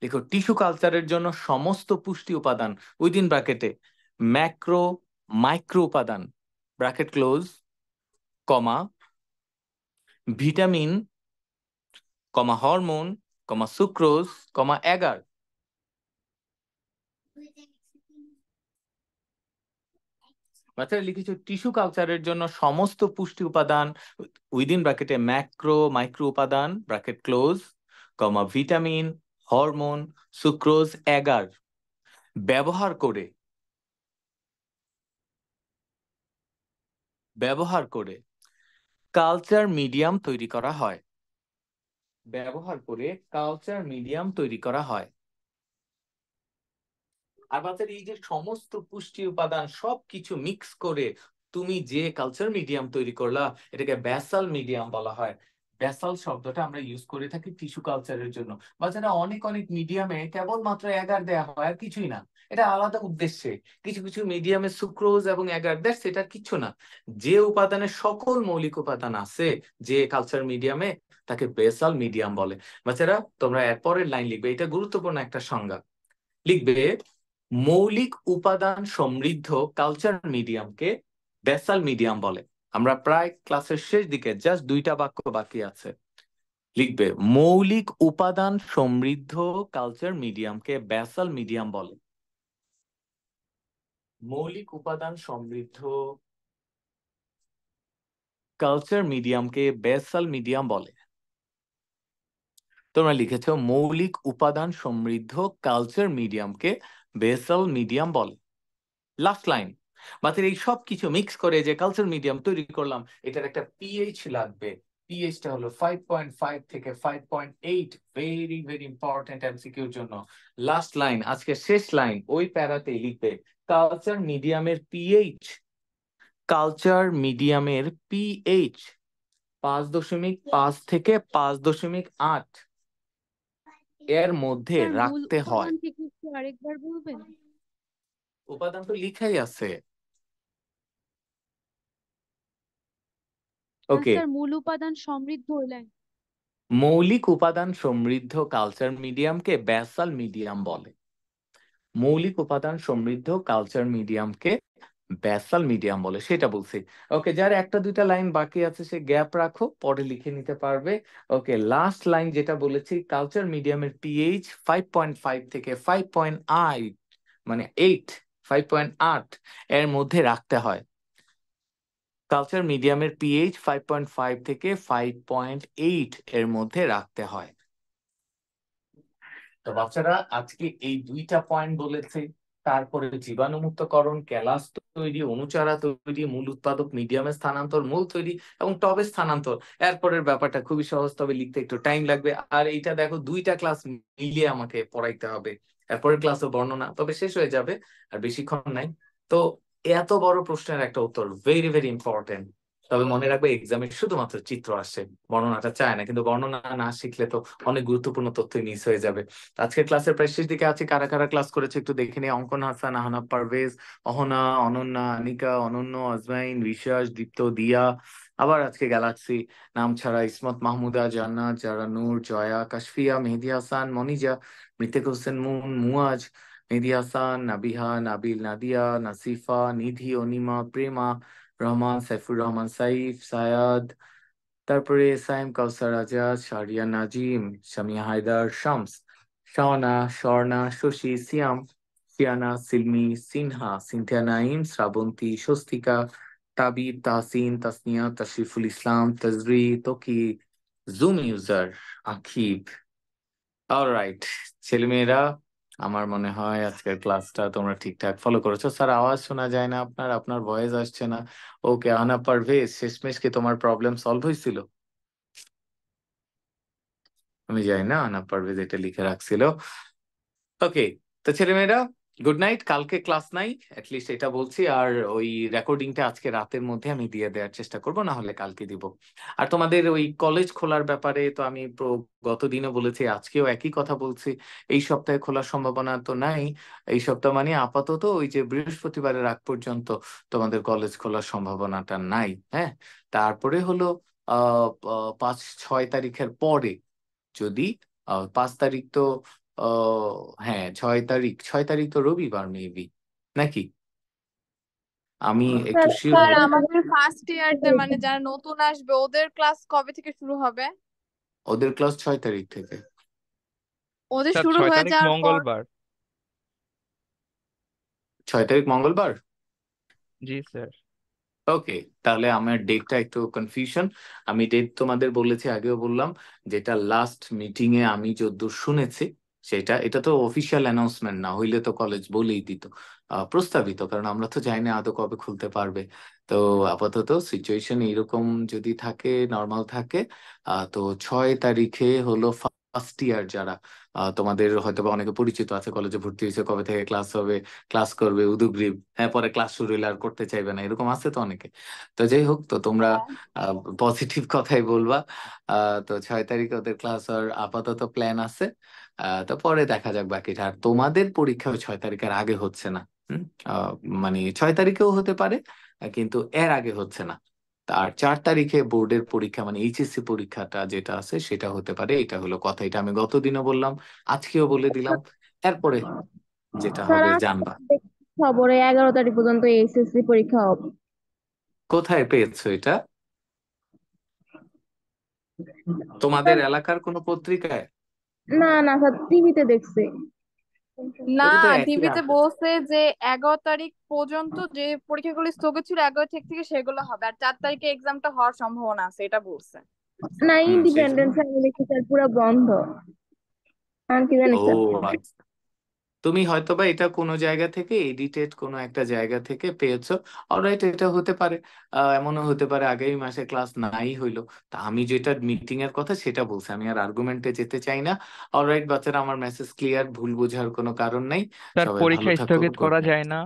লিখো টিস্যু কালচারের জন্য সমস্ত পুষ্টি উপাদান উইদিন ব্র্যাকেটে ম্যাক্রো মাইক্রো উপাদান, ব্র্যাকেট ক্লোজ, কমা ভিটামিন, কমা হরমোন, কমা সুক্রোজ, কমা এগার। বাচ্চারা লিখেছো টিস্যু কালচারের জন্য সমস্ত পুষ্টি উপাদান উইদিন ব্র্যাকেটে ম্যাক্রো মাইক্রো উপাদান, ব্র্যাকেট ক্লোজ, কমা ভিটামিন, হরমোন, সুক্রোজ, এগার ব্যবহার করে কালচার মিডিয়াম তৈরি করা হয়। ব্যবহার করে কালচার মিডিয়াম তৈরি করা হয়। আর বাচ্চারা এই যে সমস্ত পুষ্টি উপাদান সবকিছু মিক্স করে তুমি যে কালচার মিডিয়াম তৈরি করলা এটাকে ব্যাসাল মিডিয়াম বলা হয়। ব্যাসাল শব্দটা আমরা ইউজ করে থাকি টিস্যু কালচারের জন্য। বাচ্চারা অনেক অনেক মিডিয়ামে কেবলমাত্র এগার দেওয়া হয় আর কিছুই না, এটা আলাদা উদ্দেশ্যে। কিছু কিছু মিডিয়ামে সুক্রোজ এবং এগার দেয়, সেটা কিচ্ছু না। যে উপাদানের সকল মৌলিক উপাদান আছে যে কালচার মিডিয়ামে তাকে বেসাল মিডিয়াম বলে। বাচ্চারা তোমরা এরপরের লাইন লিখবে, এটা গুরুত্বপূর্ণ একটা সংজ্ঞা। লিখবে মৌলিক উপাদান সমৃদ্ধ কালচার মিডিয়ামকে বেসাল মিডিয়াম বলে। আমরা প্রায় ক্লাসের শেষ দিকে, জাস্ট 2টা বাক্য বাকি আছে। লিখবে মৌলিক উপাদান সমৃদ্ধ কালচার মিডিয়ামকে বেসাল মিডিয়াম বলে। মৌলিক উপাদান সমৃদ্ধ কালচার মিডিয়ামকে বেসাল মিডিয়াম বলে। তোমরা লিখেছো মৌলিক উপাদান সমৃদ্ধ কালচার মিডিয়ামকে বেসাল মিডিয়াম বলে। লাস্ট লাইন, বাতির এই সব কিছু মিক্স করে যে কালচার মিডিয়াম তৈরি করলাম এটার একটা পিএইচ লাগবে। পিএইচটা হলো 5.5 থেকে 5.8। ভেরি ভেরি ইম্পর্টেন্ট এমসিকিউর জন্য। লাস্ট লাইন, আজকে শেষ লাইন, ওই প্যারাতেই লিখবে কালচার মিডিয়ামের পিএইচ, কালচার মিডিয়ামের পিএইচ 5.5 থেকে 5.8 এর মধ্যে স্যার মূল রাখতে হয়। উপাদান থেকে একটু আরেকবার বলবেন? উপাদান তো লিখাই আছে। না ওকে, স্যার, মূল উপাদান সমৃদ্ধ হলেন। মৌলিক উপাদান সমৃদ্ধ কালচার মিডিয়ামকে ব্যাসাল মিডিয়াম বলে। মৌলিক উপাদান সমৃদ্ধ কালচার মিডিয়ামকে ব্যাসাল মিডিয়াম বলে, সেটা বলছি। ওকে, যার 1-2টা লাইন বাকি আছে সে গ্যাপ রাখো, পরে লিখে নিতে পারবে। ওকে, লাস্ট লাইন যেটা বলেছি, কালচার মিডিয়ামের পিএইচ 5.5 থেকে 5.8 মানে 5.8 এর মধ্যে রাখতে হয়। কালচার মিডিয়ামের পিএইচ 5.5 থেকে 5.8 এর মধ্যে রাখতে হয়। তো বাচ্চারা আজকে এই 2টা পয়েন্ট বলেছে। তারপরে জীবাণুমুক্তকরণ, ক্যালাস তৈরি, অনুচারা তৈরি, মূল উৎপাদক মিডিয়ামে স্থানান্তর, মূল তৈরি এবং টবে স্থানান্তর। এরপরের ব্যাপারটা খুবই সহজ, তবে লিখতে একটু টাইম লাগবে। আর এইটা দেখো 2টা ক্লাস মিলিয়ে আমাকে পড়াইতে হবে। এরপরের ক্লাসে বর্ণনা, তবে শেষ হয়ে যাবে, আর বেশিক্ষণ নাই। তো এত বড় প্রশ্নের একটা উত্তর ভেরি ভেরি ইম্পর্টেন্ট। তবে মনে রাখবে এক্সামে শুধুমাত্র চিত্র আসছে, বর্ণনাটা চায় না। কিন্তু বর্ণনা না শিখলে তো অনেক গুরুত্বপূর্ণ তথ্য মিস হয়ে যাবে। আজকের ক্লাসের প্রায় শেষ দিকে আছে। কারা কারা ক্লাস করেছে একটু দেখে নিই। অঙ্কন হাসান, আহনা পারভেজ, অহনা, অনন্যা, আনিকা, অনন্য, আজমাইন, বিশ্বাস, দীপ্ত, দিয়া। আবার আজকে গ্যালাক্সি নাম ছাড়া ইসমত, মাহমুদা, জান্নাত, যারা, নূর, জয়া, কাশফিয়া, মেহেদি হাসান, মনিজা, মৃতেক হোসেন, মুন, মুয়াজ, মেহেদি হাসান, নাবিহা, নাবিল, নাদিয়া, নাসিফা, নিধি, অনিমা, প্রেমা, রহমান, সাইফুর রহমান, সাইফ, সায়াদ, তারপরে সাইম, কাউসার আজাদ, শারিয়া, নাজিম, সামিয়া হায়দার, শামস, শাওনা, স্বর্ণা, শশী, সিয়াম, শিয়ানা, সিলমি, সিনহা, সিনথিয়া, নাইম, শ্রাবন্তী, স্বস্তিকা, তাবিব, তাহসিন, তাসনিয়া, তাশরিফুল ইসলাম, তাজরি, Taqi, zoom user, Akib. Alright ছেলেমেয়েরা, আমার মনে হয় আজকের ক্লাসটা তোমরা ঠিকঠাক ফলো করেছো। স্যার আওয়াজ শোনা যায় না আপনার, আপনার ভয়েস আসছে না। ওকে, আনা পারভেজ, শেষমেশ কি তোমার প্রবলেম সলভ হয়েছিল? আমি জানি না, আনা পারভেজ এটা লিখে রাখছিল। ওকে, তো ছেলেমেয়েরা গুড নাইট। কালকে ক্লাস নাই, অ্যাটলিস্ট এটা বলছি। আর ওই রেকর্ডিংটা আজকে রাতের মধ্যে আমি দিয়ে দেওয়ার চেষ্টা করব, না হলে কালকে দিব। আর তোমাদের ওই কলেজ খোলার ব্যাপারে তো আমি গতদিনও বলেছি, আজকেও একই কথা বলছি। এই সপ্তাহে খোলার সম্ভাবনা তো নাই। এই সপ্তাহ মানে আপাতত ওই যে বৃহস্পতিবারের আগ পর্যন্ত তোমাদের কলেজ খোলার সম্ভাবনাটা নাই। হ্যাঁ, তারপরে হলো 5-6 তারিখের পরে যদি 5 তারিখ তো হ্যাঁ 6 তারিখ তো রবিবার মেবি, নাকি? আমি একটু স্যার শিওর স্যার না। আমাদের ফার্স্ট ইয়ারদের মানে যারা নতুন আসবে ওদের ক্লাস কবে থেকে শুরু হবে? ওদের ক্লাস 6 তারিখ থেকে। ওদের স্যার শুরু 6 হয়ে তারিখ যাওয়ার পর মঙ্গলবার। 6 তারিখ মঙ্গলবার। জি স্যার। ওকে, তাহলে আমার ডেটটা একটু কনফিউশন। আমি ডেট তোমাদের বলেছি, আগেও বললাম, যেটা লাস্ট মিটিং এ আমি যতদূর শুনেছি সেটা। এটা তো অফিসিয়াল অ্যানাউন্সমেন্ট না, হইলে তো কলেজ বলেই দিত। প্রস্তাবিত, কারণ আমরা তো জানি না আদৌ কবে খুলতে পারবে। তো আপাতত সিচুয়েশন এইরকম যদি থাকে, নর্মাল থাকে, তো 6 তারিখে হলো ফার্স্ট ইয়ার যারা, তোমাদের হয়তো বা অনেকে পরিচিত আছে, কলেজে ভর্তি হয়েছে, কবে থেকে ক্লাস হবে, ক্লাস করবে, উদুগ্রীব, হ্যাঁ পরে ক্লাস শুরু হলে আর করতে চাইবে না, এরকম আছে তো অনেকে। তো যাই হোক, তো তোমরা হ্যাঁ পজিটিভ কথাই বলবা। তো 6 তারিখে ওদের ক্লাস আর আপাতত প্ল্যান আছে। তো পরে দেখা যাক বাকিটা। আর তোমাদের পরীক্ষা 6 তারিখের আগে হচ্ছে না। হুম, আহ, মানে 6 তারিখেও হতে পারে, কিন্তু এর আগে হচ্ছে না। আর 4 তারিখে বোর্ডের পরীক্ষা মানে এইচএসসি পরীক্ষাটা যেটা আছে সেটা হতে পারে, এটা হলো কথা। এটা আমি গতদিনও বললাম, আজকেও বলে দিলাম। এরপরে যেটা স্যার হবে আমি জানবা। খবরে 11 তারিখ পর্যন্ত এইচএসসি পরীক্ষা হবে। কোথায় পেয়েছো এটা? তোমাদের স্যার এলাকার কোনো পত্রিকায়? না না স্যার, টিভিতে দেখছি। না, ওটা তো একই টিভিতে আছে। বলছে যে 11 তারিখ পর্যন্ত যে পরীক্ষাগুলো স্থগিত ছিল 11 তারিখ থেকে সেগুলো হবে, আর 4 তারিখে এক্সামটা হওয়ার সম্ভাবনা আছে, এটা বলছে। না, সেই জন্য। ইন্ডিপেন্ডেন্স আমি দেখছি স্যার পুরো বন্ধ। আমি কি জানি ও স্যার। আচ্ছা, তুমি হয়তোবা এটা কোনো জায়গা থেকে এডিটেড কোনো একটা জায়গা থেকে পেয়েছো। অলরাইট, এটা হতে পারে। এমনও হতে পারে আগামী মাসে ক্লাস নাই হইলো। তা আমি যেটা মিটিং এর কথা সেটা বলছি, আমি আর আর্গুমেন্টে যেতে চাই না। অলরাইট বাচ্চারা, আমার মেসেজ ক্লিয়ার, ভুল বোঝার কোনো কারণ নাই। স্যার সবাই ভালো পরীক্ষা থাকো, স্থগিত গুড করা নাইট। যায় না?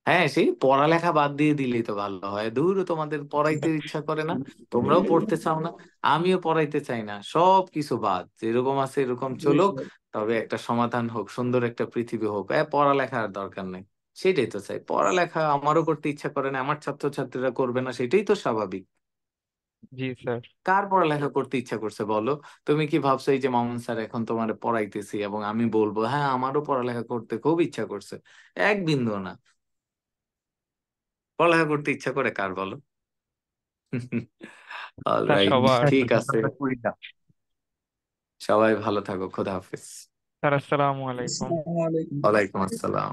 হ্যাঁ, সেই পড়ালেখা বাদ দিয়ে দিলেই তো ভালো হয়। দূর, তোমাদের পড়াইতে ইচ্ছা করে না, তোমরাও পড়তে চাও না, আমিও পড়াইতে চাই না, সব কিছু বাদ, যেরকম আছে এরকম চলুক। তবে একটা সমাধান হোক, সুন্দর একটা পৃথিবী হোক। পড়ালেখা আর দরকার নেই, সেটাই তো চাই। পড়ালেখা আমারও করতে ইচ্ছা করে না, আমার ছাত্রছাত্রীরা করবে না, সেটাই তো স্বাভাবিক। জি স্যার। কার পড়ালেখা করতে ইচ্ছা করছে বলো? তুমি কি ভাবছো এই যে মামুন স্যার এখন তোমার পড়াইতেছি এবং আমি বলবো হ্যাঁ আমারও পড়ালেখা করতে খুব ইচ্ছা করছে? এক বিন্দু না। পড়ালেখা করতে ইচ্ছা করে কার বলো? স্যার অলরাইট, সবার। ঠিক আছে। সবাই ভালো থাকো, খোদা হাফেজ। স্যার আসসালামু আলাইকুম। আসসালামু আলাইকুম। ওয়ালাইকুম আসসালাম।